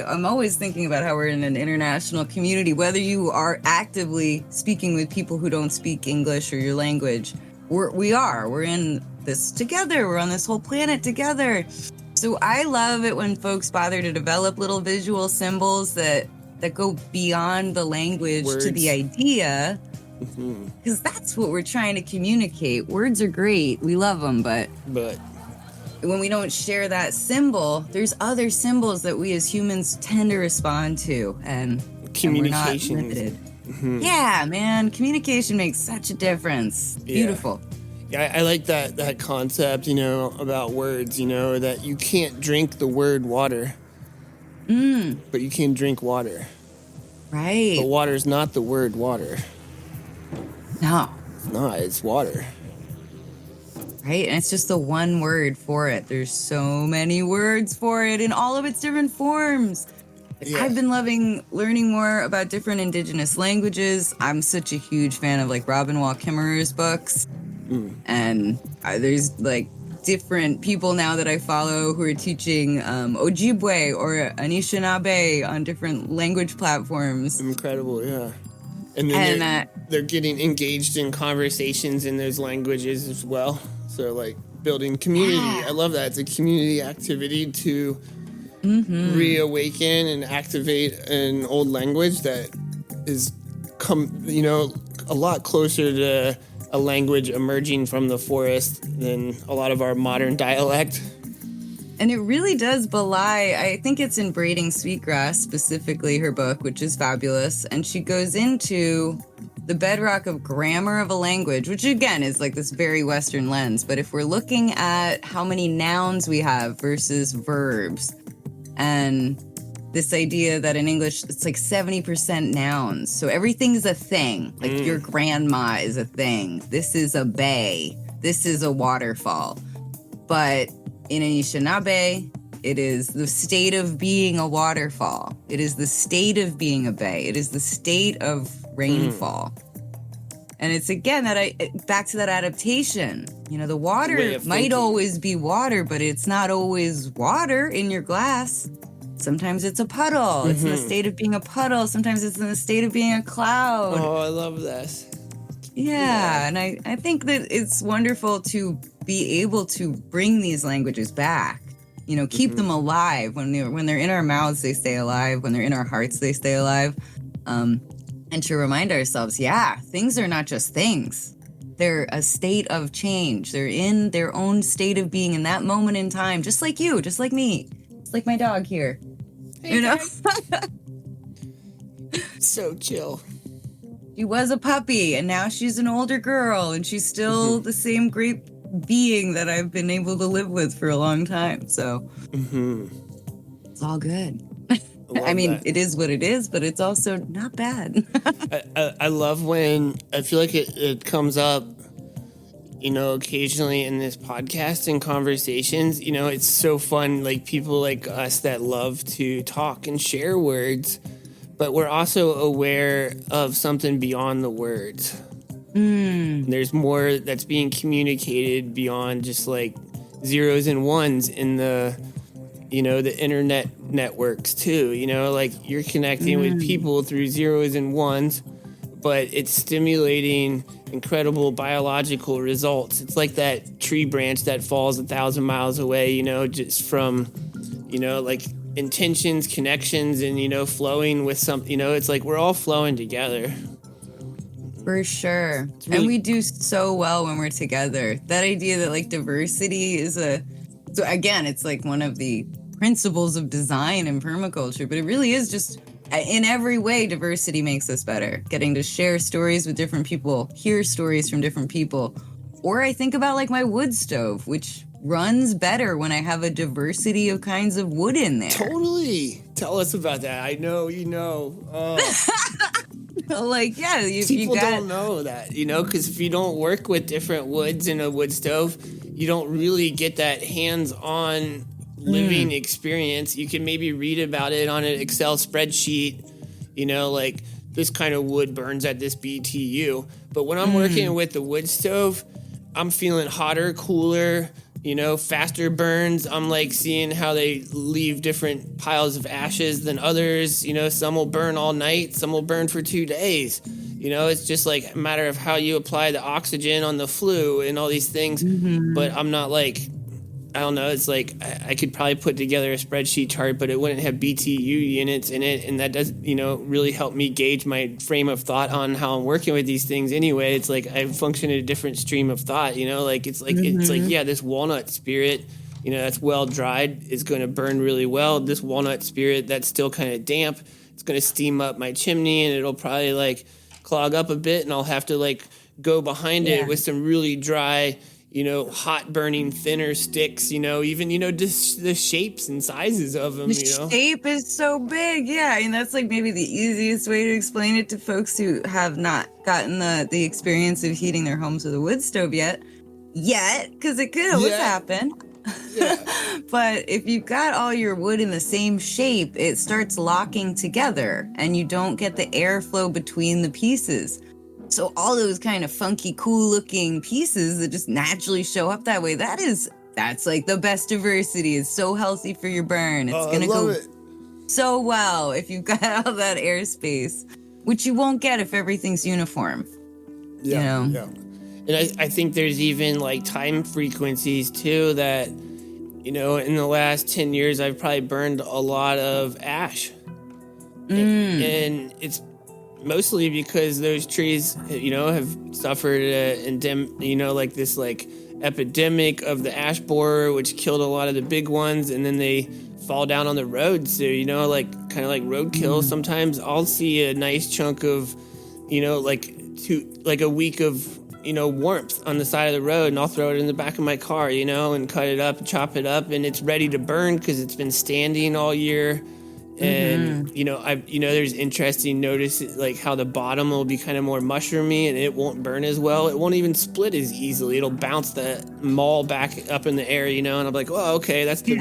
I'm always thinking about how we're in an international community. Whether you are actively speaking with people who don't speak English or your language, we're in this together. We're on this whole planet together. So I love it when folks bother to develop little visual symbols that go beyond the language Words. to the idea, because that's what we're trying to communicate. Words are great. We love them, but when we don't share that symbol, there's other symbols that we as humans tend to respond to, and Communication. And we're not limited. Yeah, man, communication makes such a difference. Yeah. Beautiful. Yeah, I like that concept, you know, about words, you know, that you can't drink the word water, but you can drink water. Right. But water's not the word water. No. It's not, it's water. Right? And it's just the one word for it. There's so many words for it in all of its different forms. Yeah. I've been loving learning more about different indigenous languages. I'm such a huge fan of like Robin Wall Kimmerer's books. And there's like different people now that I follow who are teaching Ojibwe or Anishinaabe on different language platforms. Incredible, yeah. And then they're getting engaged in conversations in those languages as well. So like building community. I love that. It's a community activity to reawaken and activate an old language that is a lot closer to a language emerging from the forest than a lot of our modern dialect. And it really does belie, I think it's in Braiding Sweetgrass, specifically her book, which is fabulous. And she goes into the bedrock of grammar of a language, which again is like this very Western lens. But if we're looking at how many nouns we have versus verbs, and this idea that in English, it's like 70% nouns. So everything's a thing. Like your grandma is a thing. This is a bay. This is a waterfall. But in Anishinaabe, it is the state of being a waterfall. It is the state of being a bay. It is the state of rainfall. And it's again back to that adaptation. You know, the water might always be water, but it's not always water in your glass. Sometimes it's a puddle. It's in the state of being a puddle. Sometimes it's in the state of being a cloud. Oh, I love this. Yeah, and I think that it's wonderful to be able to bring these languages back. You know, keep them alive. When they're in our mouths, they stay alive. When they're in our hearts, they stay alive. And to remind ourselves, things are not just things. They're a state of change. They're in their own state of being in that moment in time, just like you, just like me, just like my dog here. Hey, you know? So chill. She was a puppy, and now she's an older girl, and she's still the same great being that I've been able to live with for a long time. So it's all good. I mean, that. it is what it is, but it's also not bad. I love when I feel like it comes up, occasionally in this podcast and conversations. It's so fun, like people like us that love to talk and share words, but we're also aware of something beyond the words. There's more that's being communicated beyond just like zeros and ones in the internet networks too. Like you're connecting with people through zeros and ones, but it's stimulating incredible biological results. It's like that tree branch that falls 1,000 miles away, just from, like intentions, connections, and, flowing with something, it's like we're all flowing together. For sure. Really, and we do so well when we're together. That idea that like diversity is so again, it's like one of the principles of design and permaculture, but it really is just in every way, diversity makes us better. Getting to share stories with different people, hear stories from different people. Or I think about like my wood stove, which runs better when I have a diversity of kinds of wood in there. Totally. Tell us about that. I know, Like, yeah, people don't know that, because if you don't work with different woods in a wood stove, you don't really get that hands-on living experience. You can maybe read about it on an Excel spreadsheet, like this kind of wood burns at this BTU. But when I'm working with the wood stove, I'm feeling hotter, cooler, faster burns. I'm like seeing how they leave different piles of ashes than others. Some will burn all night, some will burn for 2 days. It's just like a matter of how you apply the oxygen on the flue and all these things. But I'm not like, I don't know, it's like I could probably put together a spreadsheet chart, but it wouldn't have BTU units in it. And that does, really help me gauge my frame of thought on how I'm working with these things anyway. It's like I function in a different stream of thought, it's like, yeah, this walnut spirit, that's well dried is going to burn really well. This walnut spirit that's still kind of damp, it's going to steam up my chimney and it'll probably like clog up a bit, and I'll have to like go behind it with some really dry, hot burning thinner sticks, even, just the shapes and sizes of them, The shape is so big. Yeah. And that's like maybe the easiest way to explain it to folks who have not gotten the experience of heating their homes with a wood stove yet, because it could always happen. Yeah. But if you've got all your wood in the same shape, it starts locking together and you don't get the airflow between the pieces. So all those kind of funky, cool looking pieces that just naturally show up that way, that's like the best diversity. It's so healthy for your burn. It's going to go so well if you've got all that airspace, which you won't get if everyth's uniform. Yeah. And I think there's even like time frequencies too that, in the last 10 years, I've probably burned a lot of ash. And it's mostly because those trees, have suffered like this like epidemic of the ash borer, which killed a lot of the big ones, and then they fall down on the road. So, like kind of like roadkill. Sometimes I'll see a nice chunk of, like a week of, warmth on the side of the road, and I'll throw it in the back of my car, and cut it up, chop it up, and it's ready to burn because it's been standing all year. And there's interesting notices like how the bottom will be kind of more mushroomy and it won't burn as well. It won't even split as easily. It'll bounce the maul back up in the air, and I'm like, oh, okay, that's the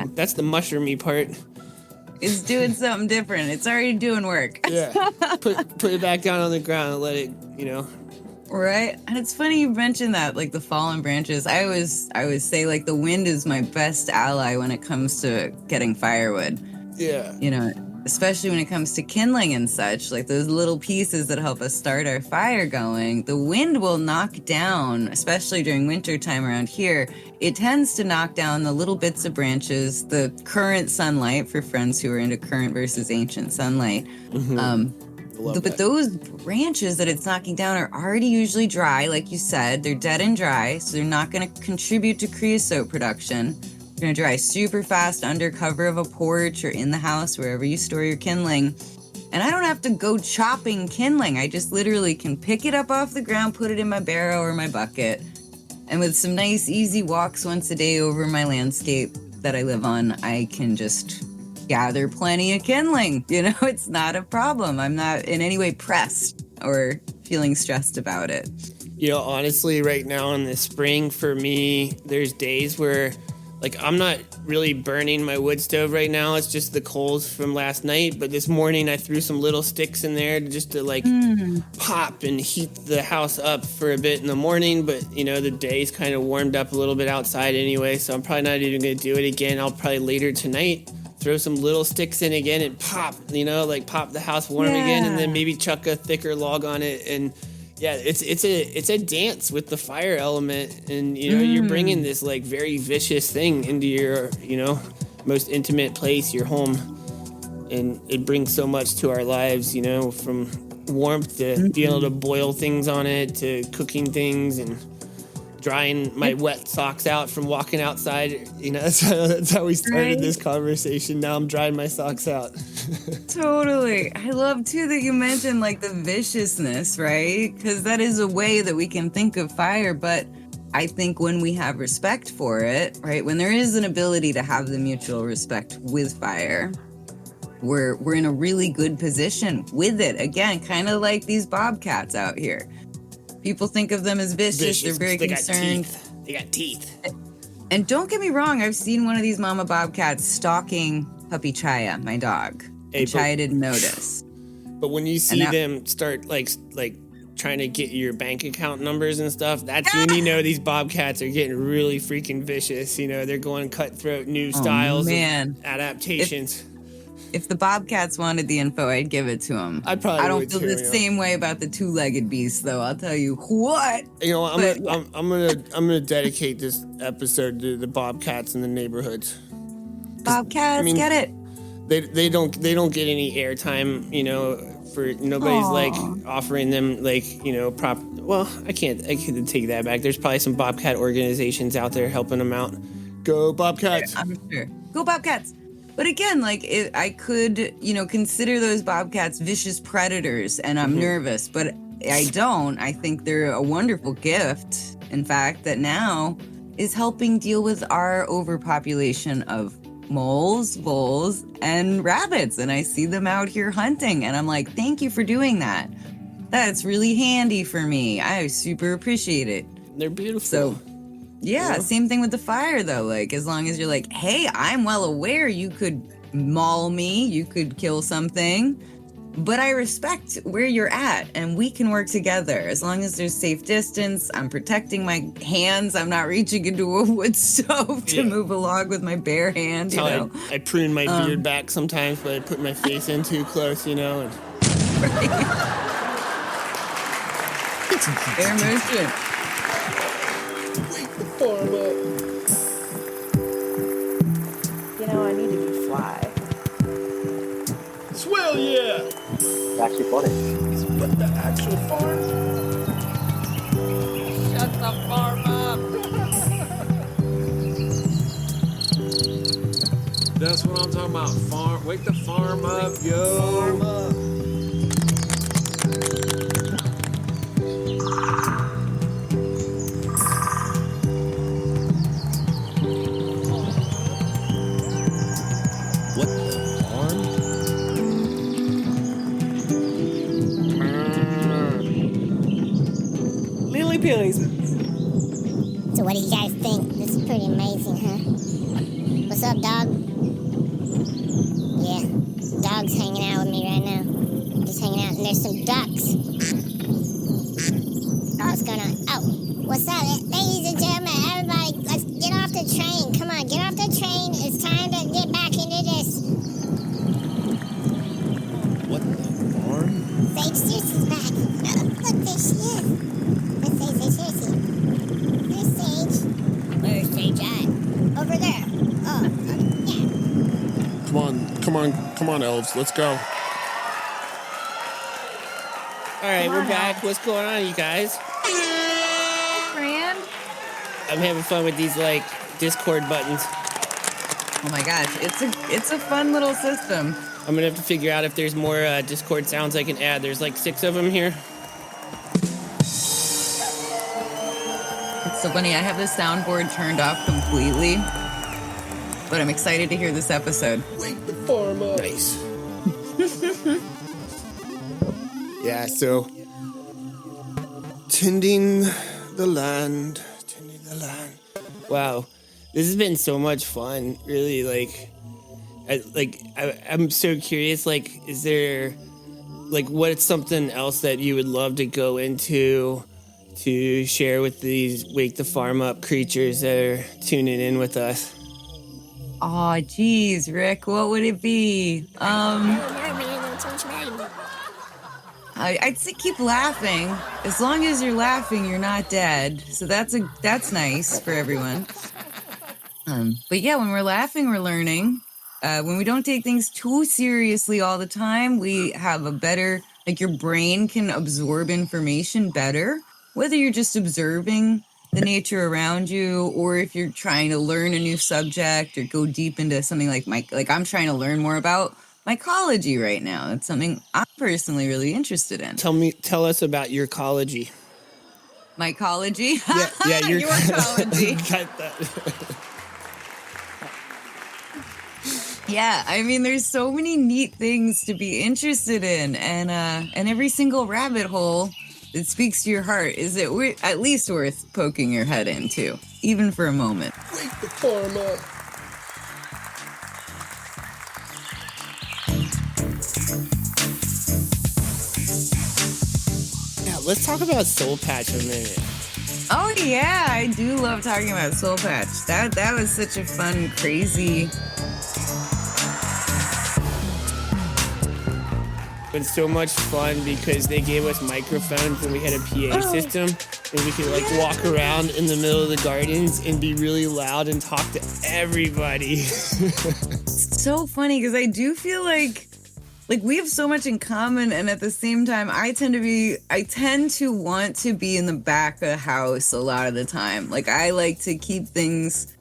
mushroomy part. It's doing something different. It's already doing work. Yeah, put it back down on the ground and let it, Right. And it's funny you mentioned that, like the fallen branches. I always say like the wind is my best ally when it comes to getting firewood. Yeah. Especially when it comes to kindling and such, like those little pieces that help us start our fire going. The wind will knock down, especially during winter time around here. It tends to knock down the little bits of branches, the current sunlight for friends who are into current versus ancient sunlight. But those branches that it's knocking down are already usually dry, like you said. They're dead and dry, so they're not going to contribute to creosote production. They're going to dry super fast under cover of a porch or in the house, wherever you store your kindling. And I don't have to go chopping kindling. I just literally can pick it up off the ground, put it in my barrow or my bucket, And with some nice, easy walks once a day over my landscape that I live on, I can just gather plenty of kindling. You know, it's not a problem. I'm not in any way pressed or feeling stressed about it. You know, honestly, right now in the spring, for me, there's days where, like, I'm not really burning my wood stove right now. It's just the coals from last night. But this morning, I threw some little sticks in there just to, like, pop and heat the house up for a bit in the morning. But, you know, the day's kind of warmed up a little bit outside anyway, so I'm probably not even going to do it again. I'll probably later tonight throw some little sticks in again and pop, you know, like pop the house warm again, and then maybe chuck a thicker log on it. And yeah, it's a dance with the fire element, and you know, you're bringing this like very vicious thing into your, you know, most intimate place, your home, and it brings so much to our lives, you know, from warmth to being able to boil things on it to cooking things and drying my wet socks out from walking outside. You know, that's how we started this conversation. Now I'm drying my socks out. Totally. I love too that you mentioned like the viciousness, right? Because that is a way that we can think of fire. But I think when we have respect for it, right, when there is an ability to have the mutual respect with fire, we're in a really good position with it. Again, kind of like these bobcats out here. People think of them as vicious. They're very concerned. They got teeth. And don't get me wrong, I've seen one of these mama bobcats stalking puppy Chaya, my dog. And Chaya didn't notice. But when you see them start like trying to get your bank account numbers and stuff, that's when you know these bobcats are getting really freaking vicious. You know, they're going cutthroat, new styles, and adaptations. If the bobcats wanted the info, I'd give it to them. I don't feel the same way about the two-legged beast, though. I'll tell you what. You know, I'm gonna dedicate this episode to the bobcats in the neighborhoods. Bobcats, I mean, get it. They don't get any airtime. You know, for nobody's like offering them like, you know, Well, I can't take that back. There's probably some bobcat organizations out there helping them out. Go Bobcats! I'm sure. Go Bobcats! But again, like, I could, you know, consider those bobcats vicious predators, and I'm nervous, but I don't. I think they're a wonderful gift, in fact, that now is helping deal with our overpopulation of moles, voles, and rabbits. And I see them out here hunting, and I'm like, thank you for doing that. That's really handy for me. I super appreciate it. They're beautiful. So, yeah, same thing with the fire, though. Like, as long as you're like, hey, I'm well aware you could maul me, you could kill something, but I respect where you're at, and we can work together. As long as there's safe distance, I'm protecting my hands. I'm not reaching into a wood stove to move a log with my bare hand, you know. I prune my beard back sometimes, but I put my face in too close, you know. Air motion. Wake the farm up. You know, I need to be fly. Swell, yeah. It's actually funny. What, the actual farm? Shut the farm up. That's what I'm talking about. Farm. Wake the farm up, yo. Farm up. What the farm? Lily Pillies. So what do you guys think? This is pretty amazing, huh? What's up, dog? Yeah, dog's hanging out with me right now. Just hanging out, and there's some ducks. Oh, what's going on? Oh, what's up, ladies and gentlemen? Everybody, let's get off the train. Come on, get off the train. It's time to get back into this. What the farm? Sage Circe is back. Look, there she is. Let's say Sage Circe. There's Sage. Where's Sage at? Over there. Oh, yeah. Come on, elves. Let's go. All right, we're back. What's going on, you guys? Fran? I'm having fun with these, like, Discord buttons. Oh my gosh, it's a fun little system. I'm gonna have to figure out if there's more Discord sounds I can add. There's like 6 of them here. It's So funny, I have the soundboard turned off completely, but I'm excited to hear this episode. Wake the farm up. Nice. Yeah, so tending the land. Wow, this has been so much fun. Really, I'm so curious. Like, is there, like, what's something else that you would love to go into to share with these Wake the Farm Up creatures that are tuning in with us? Oh, geez, Rick, what would it be? I'd say keep laughing. As long as you're laughing, you're not dead. So that's nice for everyone. But yeah, when we're laughing, we're learning. When we don't take things too seriously all the time, we have a better, like, your brain can absorb information better, whether you're just observing the nature around you, or if you're trying to learn a new subject or go deep into something like I'm trying to learn more about mycology right now. That's something I'm personally really interested in. Tell us about your ecology. Mycology? Yeah, your ecology. Got that. Yeah, I mean, there's so many neat things to be interested in, and every single rabbit hole that speaks to your heart is at least worth poking your head into, even for a moment. Wake the farm up. Yeah, let's talk about Soul Patch a minute. Oh yeah, I do love talking about Soul Patch. That was such a fun, crazy. It's so much fun because they gave us microphones and we had a PA system and we could walk around in the middle of the gardens and be really loud and talk to everybody. It's so funny because I do feel like we have so much in common, and at the same time I tend to want to be in the back of the house a lot of the time. Like, I like to keep things,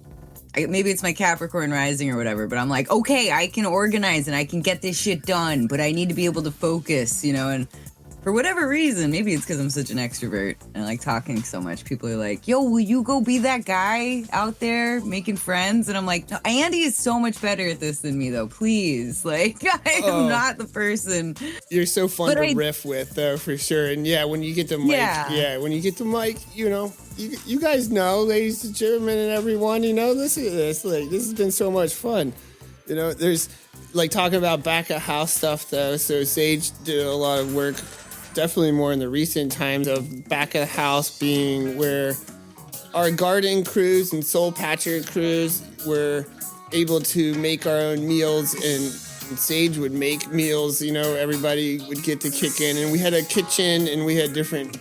maybe it's my Capricorn rising or whatever, but I'm like, okay, I can organize and I can get this shit done, but I need to be able to focus, and for whatever reason, maybe it's because I'm such an extrovert and I like talking so much, people are like, yo, will you go be that guy out there making friends? And I'm like, no, Andy is so much better at this than me, though, please. Like, I am not the person. You're so fun to riff with, though, for sure. And yeah, when you get the mic, you guys know, ladies and gentlemen and everyone, listen to this. Like, this has been so much fun. There's, like, talking about back of house stuff, though. So Sage did a lot of work, definitely more in the recent times, of back of the house being where our garden crews and soul patcher crews were able to make our own meals, and Sage would make meals, everybody would get to kick in, and we had a kitchen and we had different,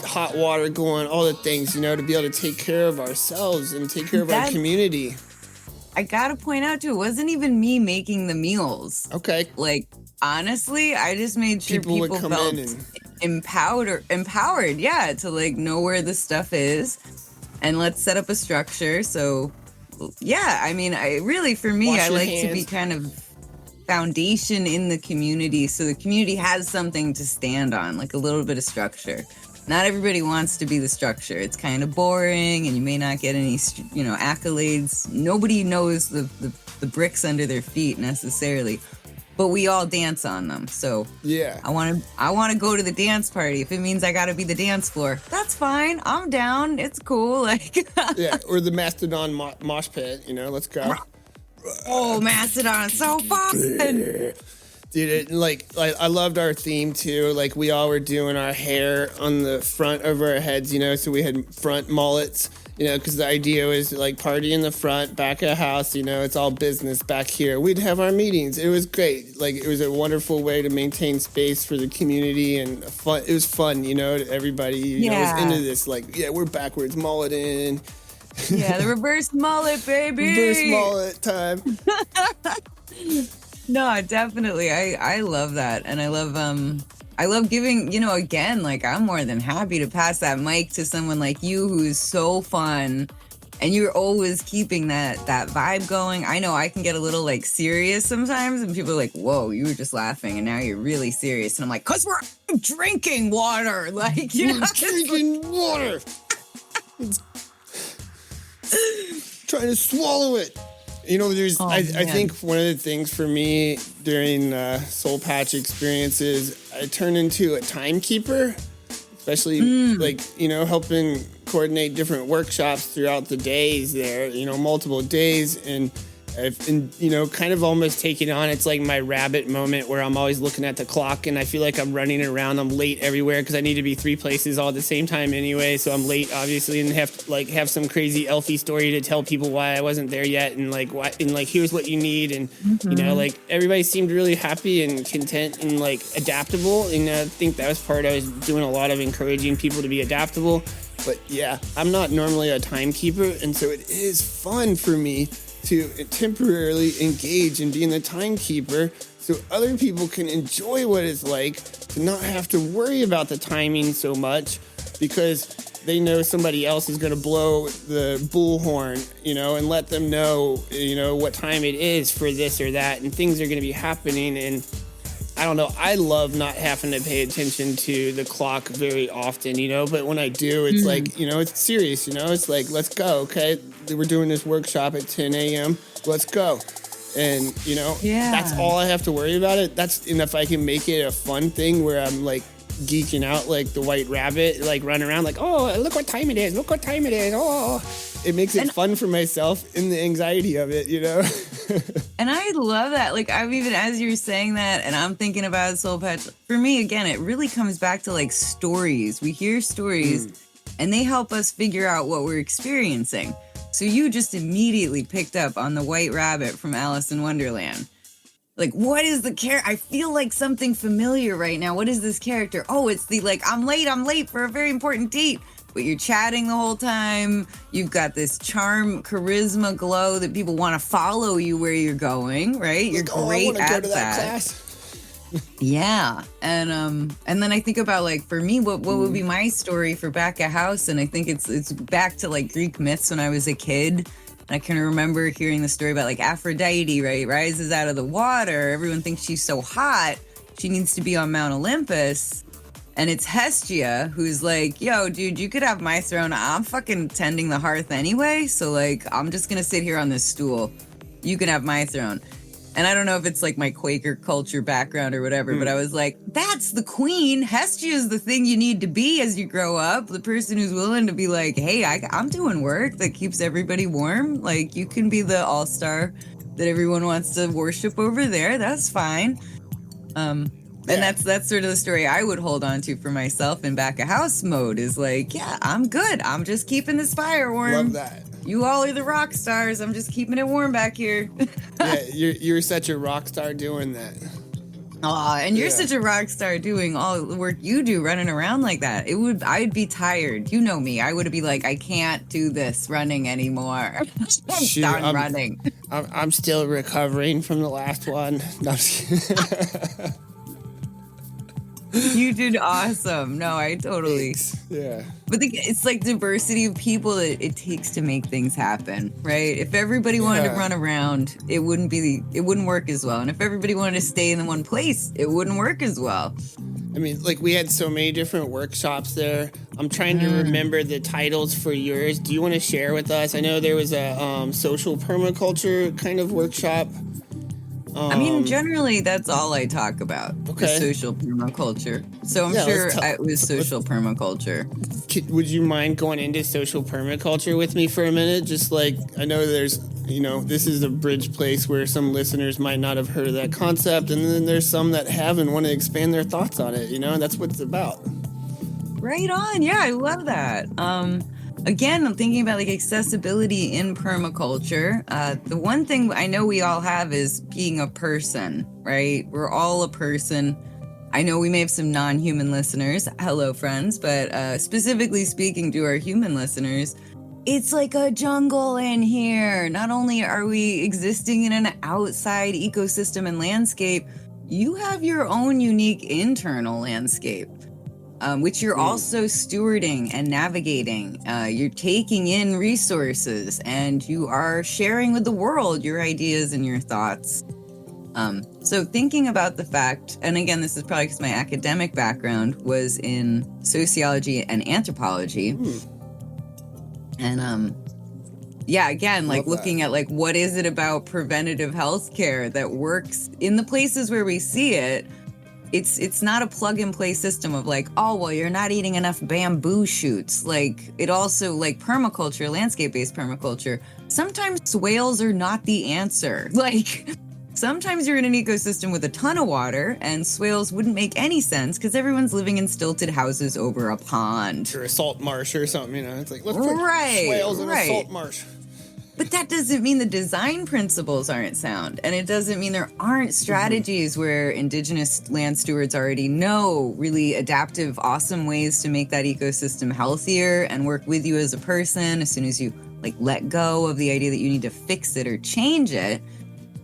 hot water going, all the things, to be able to take care of ourselves and take care of our community. I gotta point out too, it wasn't even me making the meals. Okay. Like, honestly, I just made sure people felt empowered, yeah, to like know where the stuff is, and let's set up a structure. So, yeah, I mean, for me, I like to be kind of foundation in the community, so the community has something to stand on, like a little bit of structure. Not everybody wants to be the structure. It's kind of boring, and you may not get any, accolades. Nobody knows the bricks under their feet necessarily, but we all dance on them. So yeah, I want to go to the dance party. If it means I got to be the dance floor, that's fine. I'm down. It's cool. Like yeah, or the Mastodon mosh pit. Let's go. Oh, Mastodon, so fun. Dude, I loved our theme too. Like, we all were doing our hair on the front of our heads, so we had front mullets, because the idea was like party in the front, back of the house, it's all business back here. We'd have our meetings. It was great. Like, it was a wonderful way to maintain space for the community, and fun. It was fun, everybody was into this. Like, yeah, we're backwards mulleting. Yeah, the reverse mullet, baby. Reverse mullet time. No, definitely. I love that. And I love giving, again, like, I'm more than happy to pass that mic to someone like you who's so fun, and you're always keeping that vibe going. I know I can get a little like serious sometimes, and people are like, whoa, you were just laughing and now you're really serious. And I'm like, 'cause we're drinking water. Like, we're drinking water. trying to swallow it. You know, I think one of the things for me during Soul Patch experiences, I turned into a timekeeper, especially like, you know, helping coordinate different workshops throughout the days there, you know, multiple days. And I've been, you know, kind of almost taking on, it's like my rabbit moment where I'm always looking at the clock and I feel like I'm running around. I'm late everywhere because I need to be 3 places all at the same time anyway. So I'm late, obviously, and have to have some crazy elfie story to tell people why I wasn't there yet. And like, here's what you need. And, you know, like everybody seemed really happy and content and like adaptable. And I think that was part, I was doing a lot of encouraging people to be adaptable. But yeah, I'm not normally a timekeeper. And so it is fun for me to temporarily engage in being the timekeeper so other people can enjoy what it's like to not have to worry about the timing so much because they know somebody else is going to blow the bullhorn, you know, and let them know, you know, what time it is for this or that, and things are going to be happening. And I don't know, I love not having to pay attention to the clock very often, you know, but when I do, it's like, you know, it's serious, you know, it's like, let's go, okay? We're doing this workshop at 10 a.m., let's go. And, you know, that's all I have to worry about it. And if I can make it a fun thing where I'm like geeking out like the white rabbit, like running around like, oh, look what time it is, oh. It makes it fun for myself in the anxiety of it, you know? And I love that. Like, I'm even, as you're saying that, and I'm thinking about Soul Patch, for me, again, it really comes back to like stories. We hear stories and they help us figure out what we're experiencing. So you just immediately picked up on the white rabbit from Alice in Wonderland. Like, what is the character? I feel like something familiar right now. What is this character? Oh, it's the, like, I'm late for a very important date. But you're chatting the whole time. You've got this charm, charisma, glow that people want to follow you where you're going, right? You're great at that. Class. Yeah. And then I think about, like, for me, what would be my story for back at house? And I think it's back to like Greek myths when I was a kid. I can remember hearing the story about like Aphrodite, right? Rises out of the water. Everyone thinks she's so hot. She needs to be on Mount Olympus. And it's Hestia who's like, yo, dude, you could have my throne. I'm fucking tending the hearth anyway. So like, I'm just going to sit here on this stool. You can have my throne. And I don't know if it's like my Quaker culture background or whatever, but I was like, that's the queen. Hestia is the thing you need to be as you grow up. The person who's willing to be like, hey, I'm doing work that keeps everybody warm. Like, you can be the all-star that everyone wants to worship over there. That's fine. And that's sort of the story I would hold on to for myself in back of house mode is like, yeah, I'm good. I'm just keeping this fire warm. Love that. You all are the rock stars. I'm just keeping it warm back here. Yeah, you're such a rock star doing that. Aw, and you're such a rock star doing all the work you do, running around like that. I'd be tired. You know me. I would be like, I can't do this running anymore. I'm running. I'm still recovering from the last one. No, I'm just kidding. You did awesome. No, I totally. Thanks. Yeah. But it's like diversity of people that it takes to make things happen, right? If everybody wanted to run around, it wouldn't work as well. And if everybody wanted to stay in the one place, it wouldn't work as well. I mean, like, we had so many different workshops there. I'm trying to remember the titles for yours. Do you want to share with us? I know there was a social permaculture kind of workshop. I mean, generally, that's all I talk about. Okay. Is social permaculture. So I'm sure it was social permaculture. Would you mind going into social permaculture with me for a minute? Just like, I know there's, you know, this is a bridge place where some listeners might not have heard of that concept, and then there's some that have and want to expand their thoughts on it, you know, and that's what it's about. Right on. Yeah, I love that. Again, I'm thinking about like accessibility in permaculture. The one thing I know we all have is being a person, right? We're all a person. I know we may have some non-human listeners. Hello, friends. But specifically speaking to our human listeners, it's like a jungle in here. Not only are we existing in an outside ecosystem and landscape, you have your own unique internal landscape. Which you're also stewarding and navigating. You're taking in resources and you are sharing with the world your ideas and your thoughts. So thinking about the fact, and again, this is probably because my academic background was in sociology and anthropology. And yeah, again, like Love that. looking at like what is it about preventative healthcare that works in the places where we see it. It's not a plug and play system of like, oh, well, you're not eating enough bamboo shoots. Like it also, like permaculture, landscape-based permaculture, sometimes swales are not the answer. Like sometimes you're in an ecosystem with a ton of water and swales wouldn't make any sense because everyone's living in stilted houses over a pond. Or a salt marsh or something, you know. It's like, let's put Right, swales in a right. salt marsh. But that doesn't mean the design principles aren't sound. And it doesn't mean there aren't strategies where indigenous land stewards already know really adaptive, awesome ways to make that ecosystem healthier and work with you as a person. As soon as you like let go of the idea that you need to fix it or change it,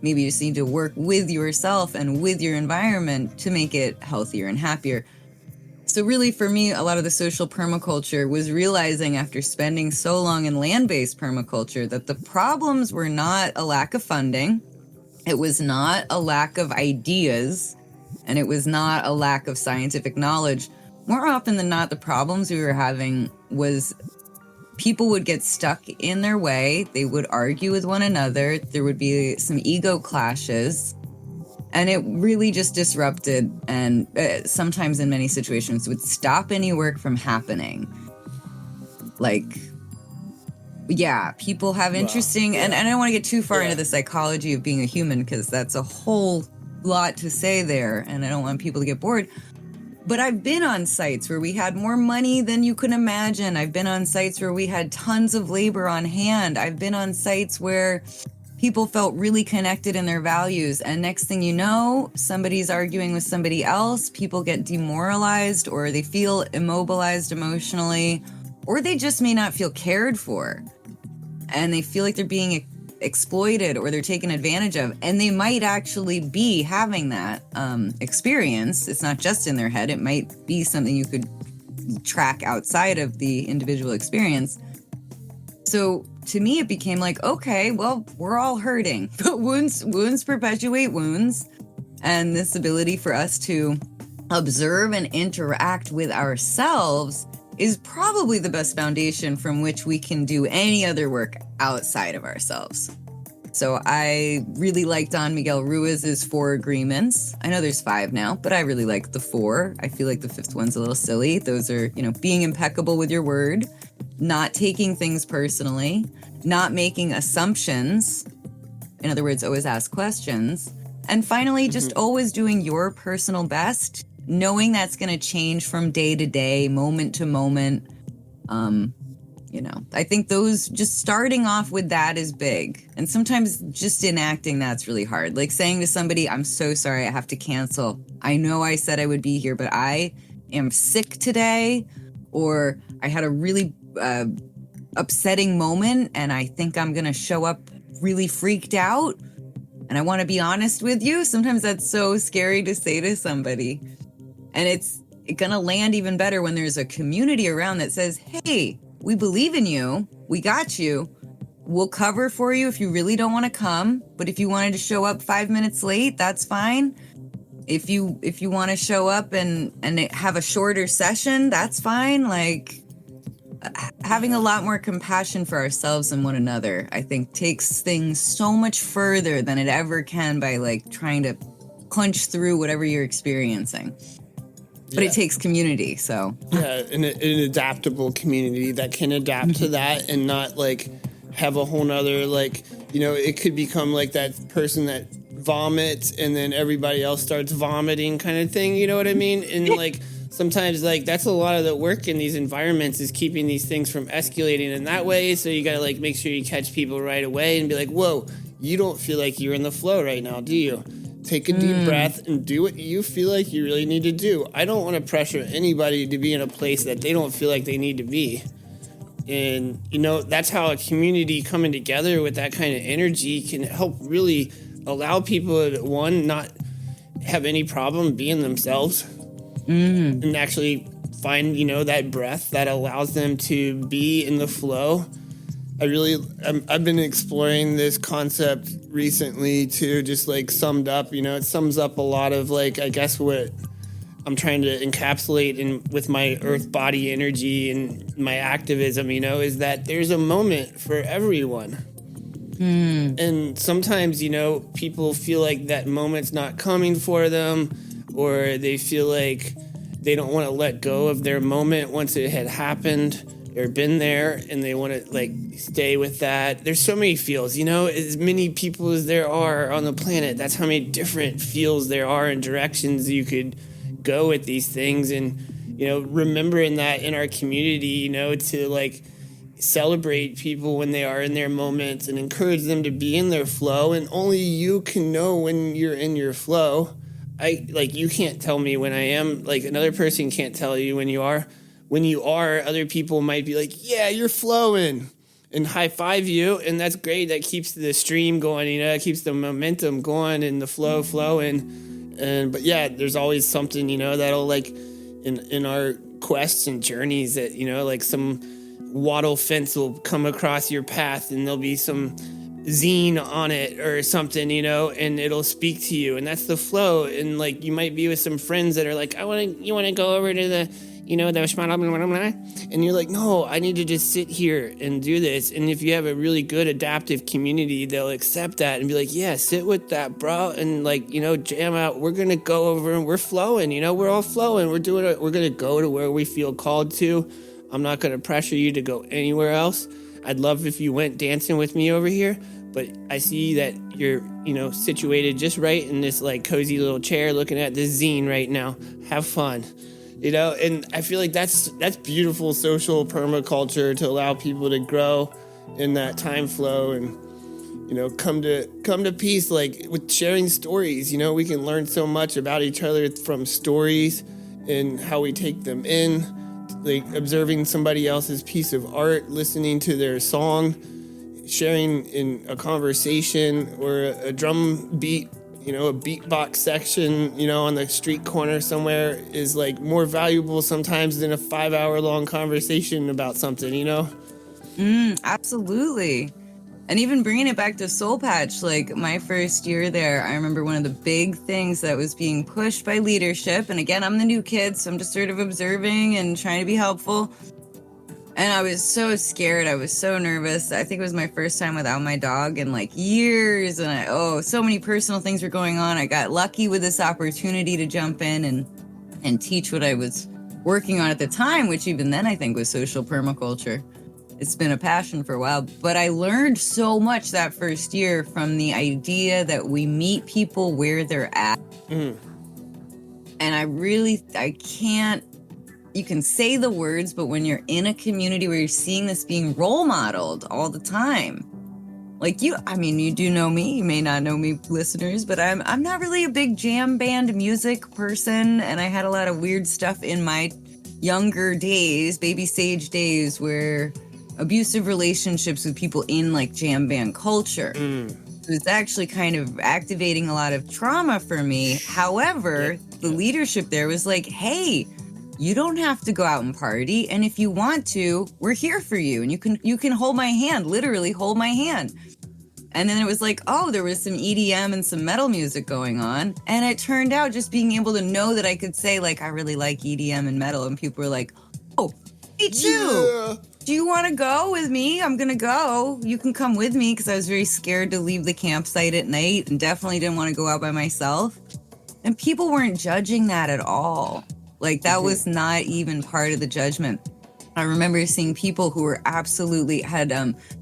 maybe you just need to work with yourself and with your environment to make it healthier and happier. So really, for me, a lot of the social permaculture was realizing after spending so long in land-based permaculture that the problems were not a lack of funding, it was not a lack of ideas, and it was not a lack of scientific knowledge. More often than not, the problems we were having was people would get stuck in their way, they would argue with one another, there would be some ego clashes, and it really just disrupted and sometimes in many situations would stop any work from happening. Like, yeah, people have interesting, and I don't want to get too far into the psychology of being a human because that's a whole lot to say there, and I don't want people to get bored. But I've been on sites where we had more money than you can imagine. I've been on sites where we had tons of labor on hand. I've been on sites where people felt really connected in their values. And next thing you know, somebody's arguing with somebody else. People get demoralized or they feel immobilized emotionally, or they just may not feel cared for. And they feel like they're being exploited or they're taken advantage of. And they might actually be having that experience. It's not just in their head. It might be something you could track outside of the individual experience. So to me, it became like, okay, well, we're all hurting, but wounds perpetuate wounds. And this ability for us to observe and interact with ourselves is probably the best foundation from which we can do any other work outside of ourselves. So I really like Don Miguel Ruiz's 4 agreements. I know there's 5 now, but I really like the 4. I feel like the 5th one's a little silly. Those are, being impeccable with your word, not taking things personally, not making assumptions. In other words, always ask questions. And finally, just always doing your personal best, knowing that's going to change from day to day, moment to moment. I think those, just starting off with that is big. And sometimes just enacting that's really hard. Like saying to somebody, I'm so sorry, I have to cancel. I know I said I would be here, but I am sick today, or I had a really upsetting moment and I think I'm going to show up really freaked out. And I want to be honest with you. Sometimes that's so scary to say to somebody. And it's going to land even better when there's a community around that says, hey, we believe in you. We got you. We'll cover for you if you really don't want to come. But if you wanted to show up 5 minutes late, that's fine. If you want to show up and have a shorter session, that's fine. Like, having a lot more compassion for ourselves and one another, I think, takes things so much further than it ever can by like trying to punch through whatever you're experiencing. But it takes community, so. Yeah, an adaptable community that can adapt to that and not like have a whole nother it could become like that person that vomits and then everybody else starts vomiting kind of thing, you know what I mean? And like sometimes like that's a lot of the work in these environments is keeping these things from escalating in that way. So you gotta like make sure you catch people right away and be like, whoa, you don't feel like you're in the flow right now, do you? Take a deep breath and do what you feel like you really need to do. I don't want to pressure anybody to be in a place that they don't feel like they need to be. And, that's how a community coming together with that kind of energy can help really allow people to, one, not have any problem being themselves and actually find, that breath that allows them to be in the flow. I've been exploring this concept recently too, just like summed up, it sums up a lot of like, I guess what I'm trying to encapsulate with my earth body energy and my activism, is that there's a moment for everyone. And sometimes, people feel like that moment's not coming for them, or they feel like they don't want to let go of their moment once it had happened or been there, and they want to stay with that. There's so many feels, as many people as there are on the planet. That's how many different feels there are and directions you could go with these things. And, remembering that in our community, to celebrate people when they are in their moments and encourage them to be in their flow. And only you can know when you're in your flow. You can't tell me when I am. Another person can't tell you when you are. When you are, other people might be like, yeah, you're flowing, and high five you. And that's great. That keeps the stream going, it keeps the momentum going and the flow flowing. But yeah, there's always something, that'll in our quests and journeys that, some wattle fence will come across your path and there'll be some zine on it or something, and it'll speak to you, and that's the flow. And you might be with some friends that are like, you want to go over to the, and you're like, no, I need to just sit here and do this. And if you have a really good adaptive community, they'll accept that and be like, yeah, sit with that, bro, and jam out. We're gonna go over and we're flowing, we're all flowing. We're doing it. We're gonna go to where we feel called to. I'm not going to pressure you to go anywhere else. I'd love if you went dancing with me over here, but I see that you're, situated just right in this cozy little chair looking at this zine right now. Have fun, and I feel like that's beautiful social permaculture, to allow people to grow in that time flow and, come to peace, with sharing stories. We can learn so much about each other from stories and how we take them in. Observing somebody else's piece of art, listening to their song, sharing in a conversation or a drum beat, a beatbox section, on the street corner somewhere is more valuable sometimes than a 5-hour-long conversation about something, Absolutely. And even bringing it back to Soul Patch, my first year there, I remember one of the big things that was being pushed by leadership. And again, I'm the new kid, so I'm just sort of observing and trying to be helpful. And I was so scared. I was so nervous. I think it was my first time without my dog in years. And so many personal things were going on. I got lucky with this opportunity to jump in and teach what I was working on at the time, which even then I think was social permaculture. It's been a passion for a while, but I learned so much that first year from the idea that we meet people where they're at. And I can't, you can say the words, but when you're in a community where you're seeing this being role modeled all the time, you do know me, you may not know me, listeners, but I'm not really a big jam band music person. And I had a lot of weird stuff in my younger days, baby Sage days, where abusive relationships with people in jam band culture. It was actually kind of activating a lot of trauma for me. However, the leadership there was hey, you don't have to go out and party. And if you want to, we're here for you. And you can hold my hand, literally hold my hand. And then it was there was some EDM and some metal music going on. And it turned out just being able to know that I could say I really like EDM and metal. And people were like, oh, me too. Yeah. Do you want to go with me? I'm going to go. You can come with me, because I was very scared to leave the campsite at night and definitely didn't want to go out by myself. And people weren't judging that at all. That was not even part of the judgment. I remember seeing people who were absolutely had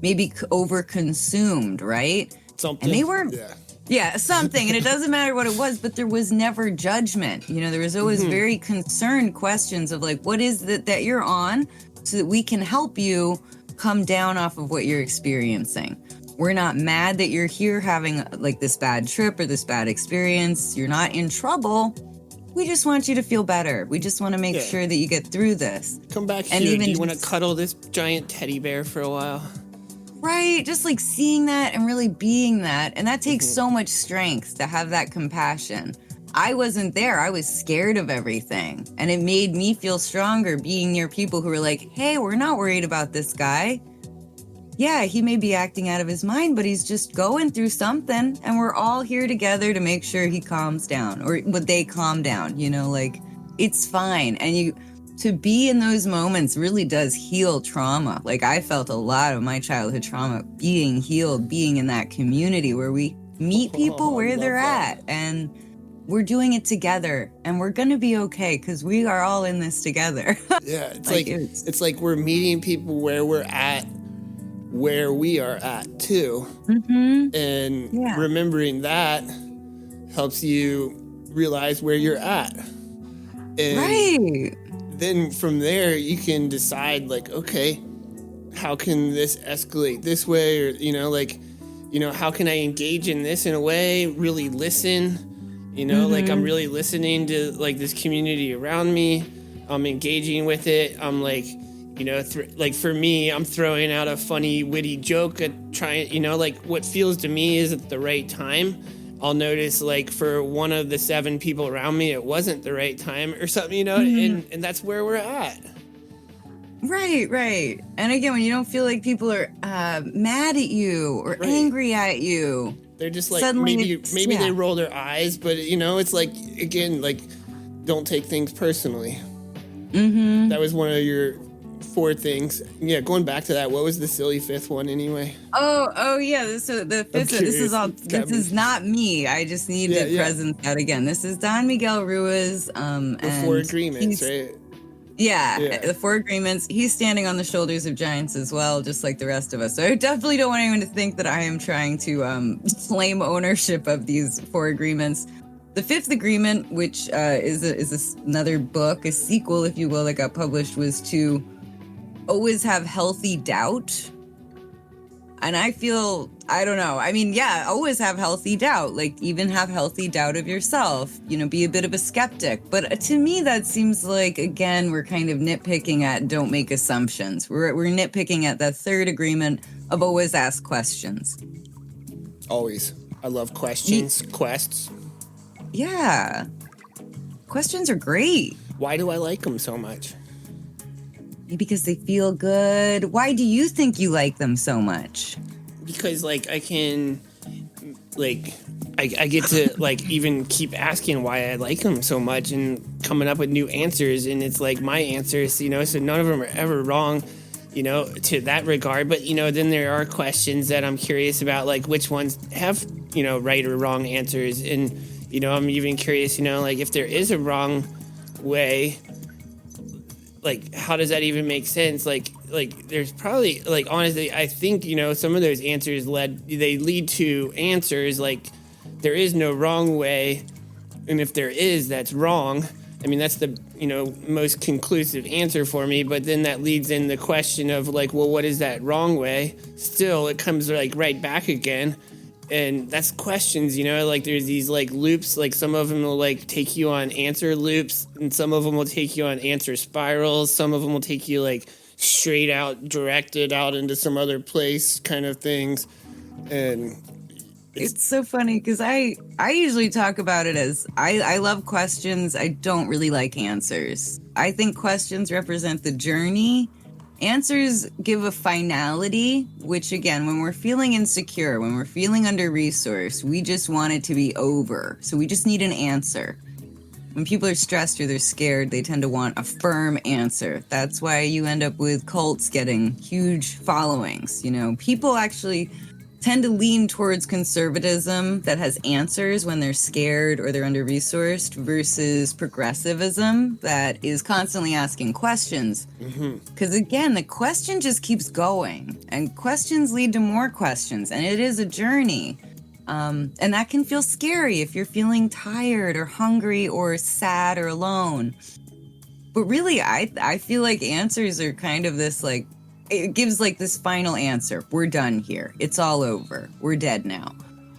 maybe over-consumed, right? Something. And they were... Yeah, something. And it doesn't matter what it was, but there was never judgment. There was always very concerned questions of what is it that you're on, so that we can help you come down off of what you're experiencing. We're not mad that you're here having this bad trip or this bad experience. You're not in trouble. We just want you to feel better. We just want to make sure that you get through this. Come back here. Do you want to cuddle this giant teddy bear for a while? Right. Just seeing that and really being that. And that takes so much strength to have that compassion. I wasn't there. I was scared of everything. And it made me feel stronger being near people who were like, hey, we're not worried about this guy. Yeah, he may be acting out of his mind, but he's just going through something. And we're all here together to make sure he calms down, or would they calm down? It's fine. And to be in those moments really does heal trauma. Like, I felt a lot of my childhood trauma being healed, being in that community where we meet people where they're at, and we're doing it together, and we're gonna be okay because we are all in this together. Yeah, it's like we're meeting people where we're at, where we are at too. And remembering that helps you realize where you're at. And then from there you can decide, like, okay, how can this escalate this way? Or, how can I engage in this in a way, really listen, like I'm really listening to like this community around me. I'm engaging with it. I'm like, like for me, I'm throwing out a funny, witty joke at trying, like what feels to me is at the right time. I'll notice, like, for one of the 7 people around me, it wasn't the right time or something, and that's where we're at. Right. And again, when you don't feel like people are mad at you or angry at you, they're just like, suddenly maybe they roll their eyes, but, it's like, again, like, don't take things personally. That was one of your 4 things. Yeah, going back to that, what was the silly 5th one anyway? Oh yeah. So the 5th, this is not me. I just need to present that again. This is Don Miguel Ruiz. The 4 agreements, right? Yeah, the 4 agreements. He's standing on the shoulders of giants as well, just like the rest of us. So I definitely don't want anyone to think that I am trying to claim ownership of these 4 agreements. The 5th agreement, which is another book, a sequel, if you will, that got published, was to always have healthy doubt. And I feel, I don't know. I mean, yeah, always have healthy doubt. Like, even have healthy doubt of yourself. Be a bit of a skeptic. But to me, that seems like, again, we're kind of nitpicking at don't make assumptions. We're nitpicking at that 3rd agreement of always ask questions. Always. I love questions. Quests. Yeah. Questions are great. Why do I like them so much? Because they feel good. Why do you think you like them so much? Because, like, I can, like, I get to, like, even keep asking why I like them so much and coming up with new answers. And it's, like, my answers, so none of them are ever wrong, to that regard. But, then there are questions that I'm curious about, like, which ones have, right or wrong answers. And, I'm even curious, like, if there is a wrong way, like, how does that even make sense? Like there's probably, like, honestly, I think, some of those answers lead to answers. Like, there is no wrong way, and if there is, that's wrong. I mean, that's the, most conclusive answer for me. But then that leads in the question of, like, well, what is that wrong way? Still, it comes, like, right back again. And that's questions, like, there's these, like, loops, like, some of them will, like, take you on answer loops, and some of them will take you on answer spirals. Some of them will take you, like, straight out, directed out into some other place kind of things. And it's so funny because I usually talk about it as I love questions. I don't really like answers. I think questions represent the journey. Answers give a finality, which, again, when we're feeling insecure, when we're feeling under-resourced, we just want it to be over. So we just need an answer. When people are stressed or they're scared, they tend to want a firm answer. That's why you end up with cults getting huge followings. People actually tend to lean towards conservatism that has answers when they're scared or they're under-resourced versus progressivism that is constantly asking questions. Because, again, the question just keeps going, and questions lead to more questions, and it is a journey. And that can feel scary if you're feeling tired or hungry or sad or alone. But really, I feel like answers are kind of this, like, it gives, like, this final answer. We're done here. It's all over. We're dead now.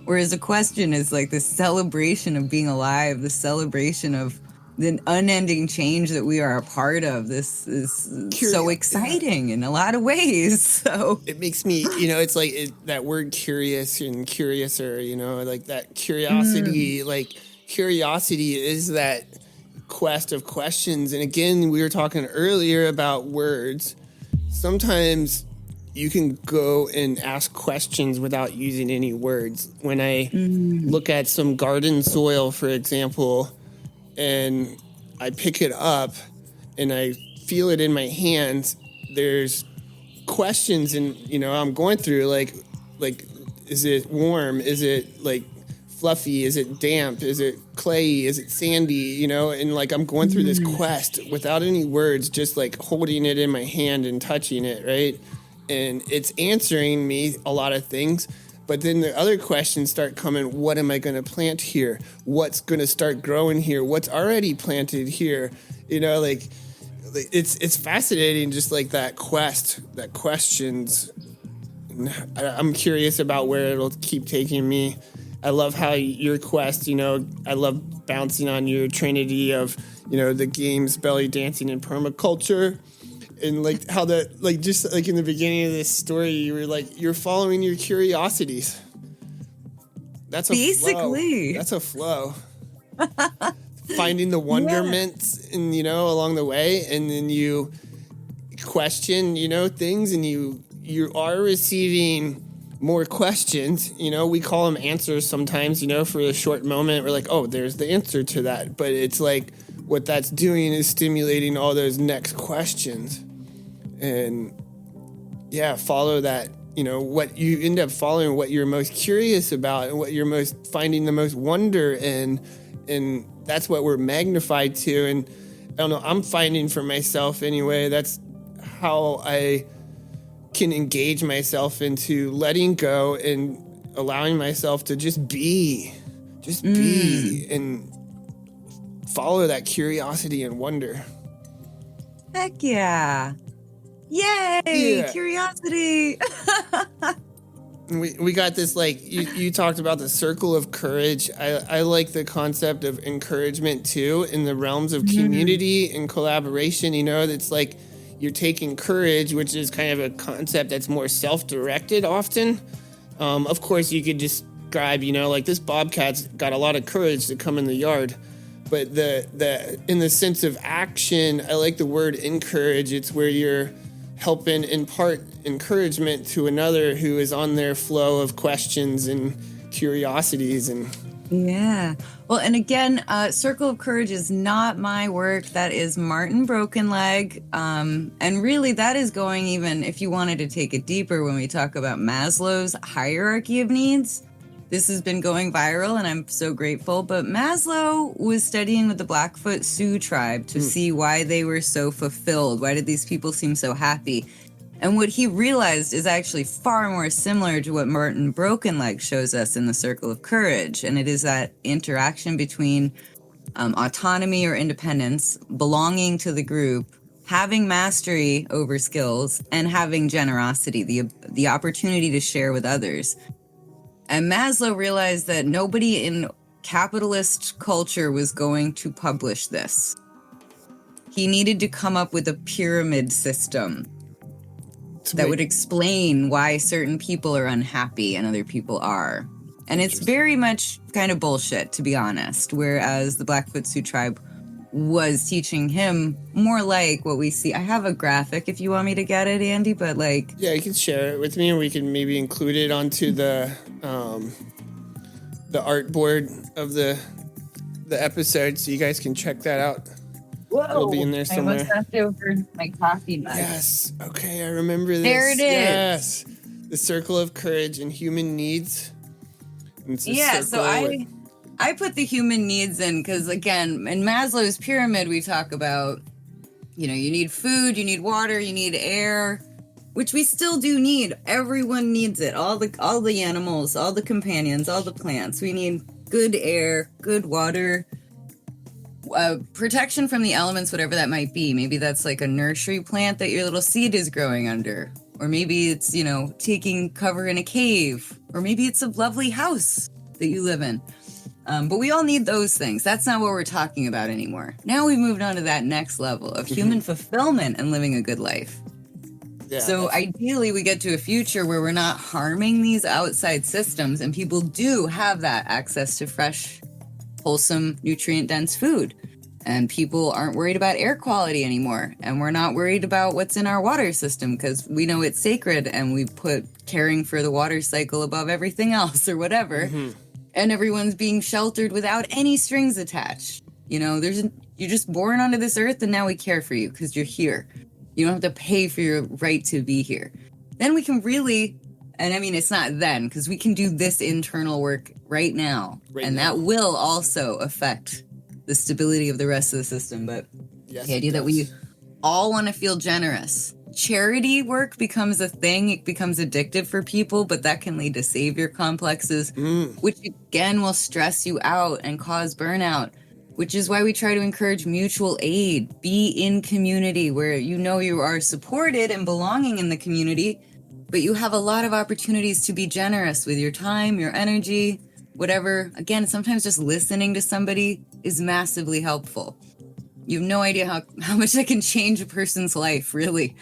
Whereas a question is like this celebration of being alive, the celebration of the unending change that we are a part of. This is so exciting in a lot of ways. So it makes me, it's like that word curious and curiouser, like that curiosity, like curiosity is that quest of questions. And again, we were talking earlier about words. Sometimes you can go and ask questions without using any words. When I look at some garden soil, for example, and I pick it up and I feel it in my hands, there's questions, and I'm going through like is it warm, is it like fluffy, is it damp, is it clayey, is it sandy, and like I'm going through this quest without any words, just like holding it in my hand and touching it, right? And it's answering me a lot of things, but then the other questions start coming. What am I going to plant here? What's going to start growing here? What's already planted here? Like it's fascinating, just like that questions. I'm curious about where it'll keep taking me. I love how your quest, I love bouncing on your trinity of, the games, belly dancing, and permaculture. And like how that, like just like in the beginning of this story, you were like, you're following your curiosities. That's a basically flow. That's a flow. Finding the wonderment and, along the way. And then you question, things, and you are receiving more questions. We call them answers sometimes, for a short moment. We're like, oh, there's the answer to that. But it's like what that's doing is stimulating all those next questions. And yeah, follow that, what you end up following, what you're most curious about and what you're most finding the most wonder in. And that's what we're magnified to. And I don't know, I'm finding for myself anyway, that's how I can engage myself into letting go and allowing myself to just be and follow that curiosity and wonder. Heck yeah. Yay! Yeah. Curiosity. We got this, like, you talked about the circle of courage. I like the concept of encouragement too, in the realms of community and collaboration. It's like you're taking courage, which is kind of a concept that's more self-directed often. Of course, you could describe, like this bobcat's got a lot of courage to come in the yard. But the in the sense of action, I like the word encourage. It's where you're helping impart encouragement to another who is on their flow of questions and curiosities. And yeah. Well, and again, Circle of Courage is not my work. That is Martin Brokenleg. And really, that is going, even if you wanted to take it deeper, when we talk about Maslow's hierarchy of needs. This has been going viral, and I'm so grateful. But Maslow was studying with the Blackfoot Sioux tribe to see why they were so fulfilled. Why did these people seem so happy? And what he realized is actually far more similar to what Martin Brokenleg shows us in the Circle of Courage. And it is that interaction between autonomy or independence, belonging to the group, having mastery over skills, and having generosity, the opportunity to share with others. And Maslow realized that nobody in capitalist culture was going to publish this. He needed to come up with a pyramid system that would explain why certain people are unhappy and other people are. And it's very much kind of bullshit, to be honest, whereas the Blackfoot Sioux tribe was teaching him more like what we see. I have a graphic if you want me to get it, Andy, but like... Yeah, you can share it with me, and we can maybe include it onto the artboard of the episode, so you guys can check that out. Whoa! It'll be in there somewhere. I almost knocked over my coffee mug. Yes. Okay, I remember this. There it is. Yes. The Circle of Courage and Human Needs. Yeah, so I put the human needs in because, again, in Maslow's pyramid, we talk about, you need food, you need water, you need air, which we still do need. Everyone needs it. All the animals, all the companions, all the plants. We need good air, good water, protection from the elements, whatever that might be. Maybe that's like a nursery plant that your little seed is growing under. Or maybe it's, taking cover in a cave. Or maybe it's a lovely house that you live in. But we all need those things. That's not what we're talking about anymore. Now we've moved on to that next level of human fulfillment and living a good life. Yeah, so ideally we get to a future where we're not harming these outside systems and people do have that access to fresh, wholesome, nutrient-dense food. And people aren't worried about air quality anymore. And we're not worried about what's in our water system because we know it's sacred and we put caring for the water cycle above everything else or whatever. And everyone's being sheltered without any strings attached. You You're just born onto this earth, and now we care for you because you're here. You don't have to pay for your right to be here. Then we can really, and I mean, it's not then, because we can do this internal work right now. That will also affect the stability of the rest of the system. But Yes, the idea that we all want to feel generous. Charity work becomes a thing. It becomes addictive for people, but that can lead to savior complexes, which again will stress you out and cause burnout, which is why we try to encourage mutual aid. Be in community where you know you are supported and belonging in the community, but you have a lot of opportunities to be generous with your time, your energy, whatever. Again, sometimes just listening to somebody is massively helpful. You have no idea how much that can change a person's life, really.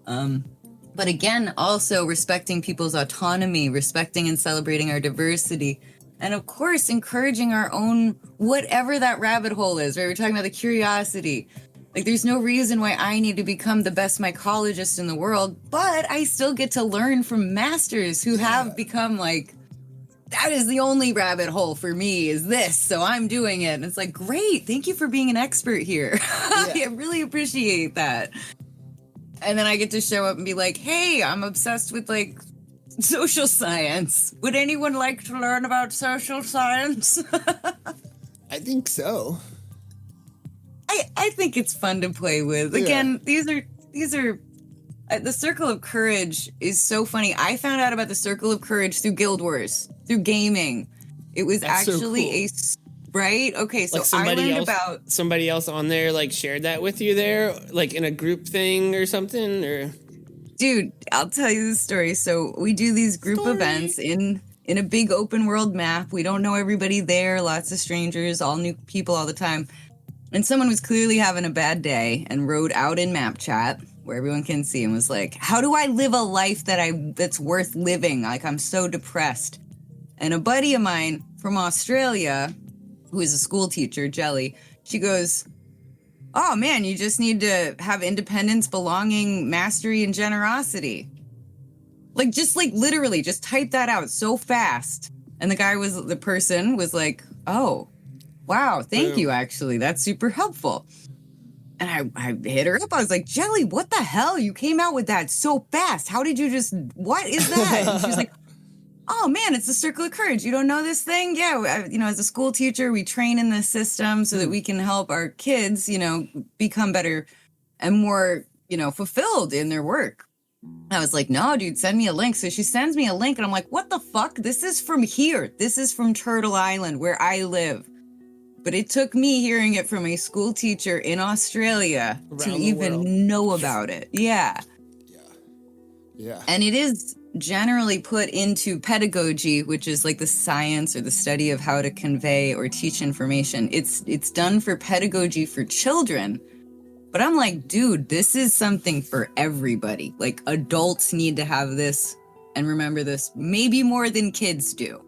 But again, also respecting people's autonomy, respecting and celebrating our diversity, and of course, encouraging our own, whatever that rabbit hole is, right? We're talking about the curiosity. Like, there's no reason why I need to become the best mycologist in the world, but I still get to learn from masters who have become like, that is the only rabbit hole for me is this, so I'm doing it. And it's like, great, thank you for being an expert here. I really appreciate that. And then I get to show up and be like, hey, I'm obsessed with like social science. Would anyone like to learn about social science? I think so. I think it's fun to play with. Again, these are the Circle of Courage is so funny. I found out about the Circle of Courage through GuildWars, through gaming. It was That's so actually cool. Right? Okay, so Like I learned about somebody else on there like shared that with you there, like in a group thing or something, or Dude, I'll tell you the story. So we do these group events in a big open world map. We don't know everybody there, lots of strangers, all new people all the time. And someone was clearly having a bad day and wrote out in map chat where everyone can see and was like, how do I live a life that's worth living? Like, I'm so depressed. And a buddy of mine from Australia, who is a school teacher, Jelly, she goes, oh man, you just need to have independence, belonging, mastery, and generosity. Like, just like literally just type that out so fast. And the person was like, oh, wow, thank you, actually. That's super helpful. And I hit her up. I was like, Jelly, what the hell? You came out with that so fast. How did you what is that? And she was like, oh man, it's the Circle of Courage. You don't know this thing? Yeah, as a school teacher, we train in this system so that we can help our kids, become better and more, fulfilled in their work. I was like, no, dude, send me a link. So she sends me a link and I'm like, what the fuck? This is from here. This is from Turtle Island where I live. But it took me hearing it from a school teacher in Australia to even know about it. Yeah. Yeah. And it is generally put into pedagogy, which is like the science or the study of how to convey or teach information. It's done for pedagogy for children. But I'm like, dude, this is something for everybody. Like, adults need to have this and remember this maybe more than kids do.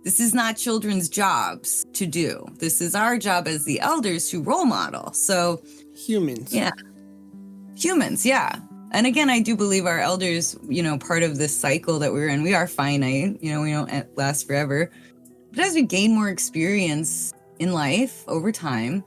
This is not children's jobs to do. This is our job as the elders to role model. So Humans. yeah. Humans, yeah. And again, I do believe our elders, part of this cycle that we're in, we are finite, we don't last forever. But as we gain more experience in life over time,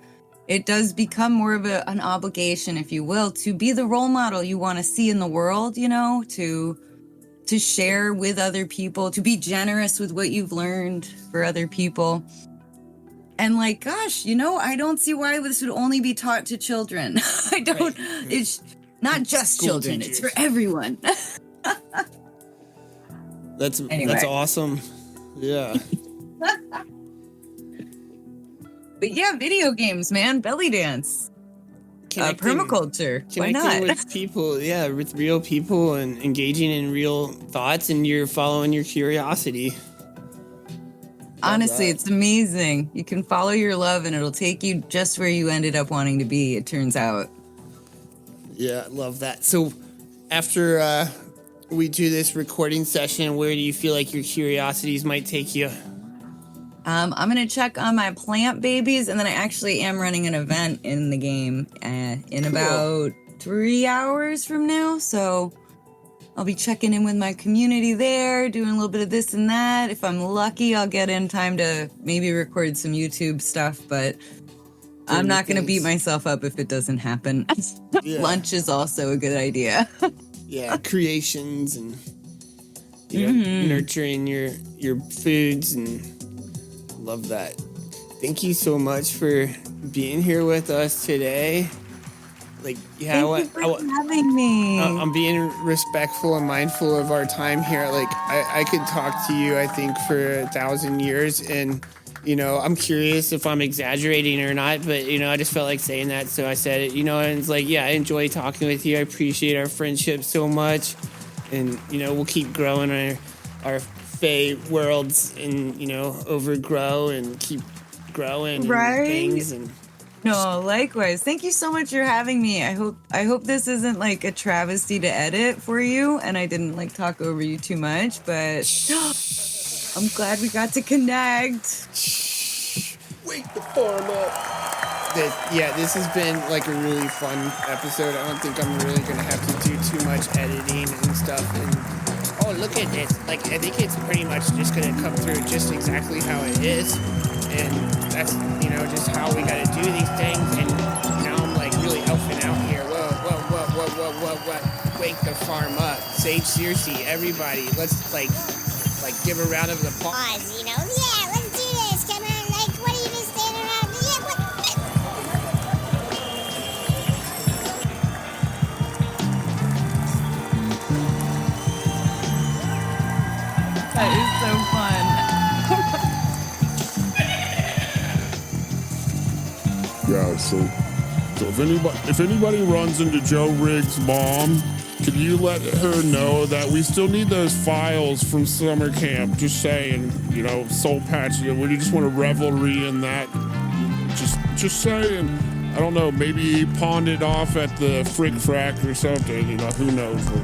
it does become more of an obligation, if you will, to be the role model you want to see in the world, to share with other people, to be generous with what you've learned for other people. And like, gosh, I don't see why this would only be taught to children. I don't, it's not just School children, teachers. it's for everyone. That's Anyway. awesome. Yeah. But yeah, video games, man, belly dance, permaculture. Why Connecting not? with people, with real people and engaging in real thoughts, and you're following your curiosity. Honestly, that. it's amazing. You can follow your love and it'll take you just where you ended up wanting to be, it turns out. Yeah, I love that. So after we do this recording session, where do you feel like your curiosities might take you? I'm going to check on my plant babies, and then I actually am running an event in the game in about 3 hours from now. So I'll be checking in with my community there, doing a little bit of this and that. If I'm lucky, I'll get in time to maybe record some YouTube stuff. But I'm not going to beat things. myself up if it doesn't happen. Yeah. Lunch is also a good idea. Yeah, creations and nurturing your foods, and love that. Thank you so much for being here with us today. Like, yeah, Thank you for having me. I'm being respectful and mindful of our time here. Like, I could talk to you, I think, for 1,000 years, and I'm curious if I'm exaggerating or not, but I just felt like saying that, so I said it. And it's like, yeah, I enjoy talking with you. I appreciate our friendship so much, and we'll keep growing our Fae worlds, and overgrow and keep growing Right? and things and. No, likewise. Thank you so much for having me. I hope this isn't like a travesty to edit for you, and I didn't like talk over you too much, but I'm glad we got to connect. Wake the farm up. This has been like a really fun episode. I don't think I'm really gonna have to do too much editing and stuff. And oh, look at this! Like, I think it's pretty much just gonna come through just exactly how it is, and that's just how we gotta do these things. And now I'm like really elfing out here. Whoa! Wake the farm up, Sage Circe, everybody! Let's like give a round of applause. Pause, yeah, let's do this. Come on, like, what are you just standing around? Yeah, what? That is so fun. Yeah, so if anybody runs into Joe Riggs' mom, can you let her know that we still need those files from summer camp? Just saying, soul patch. We just want a revelry in that. Just saying. I don't know. Maybe he pawned it off at the Frick Frack or something. Who knows? But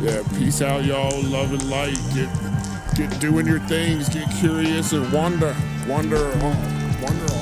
yeah, peace out, y'all. Love and light. Get doing your things. Get curious and wander on.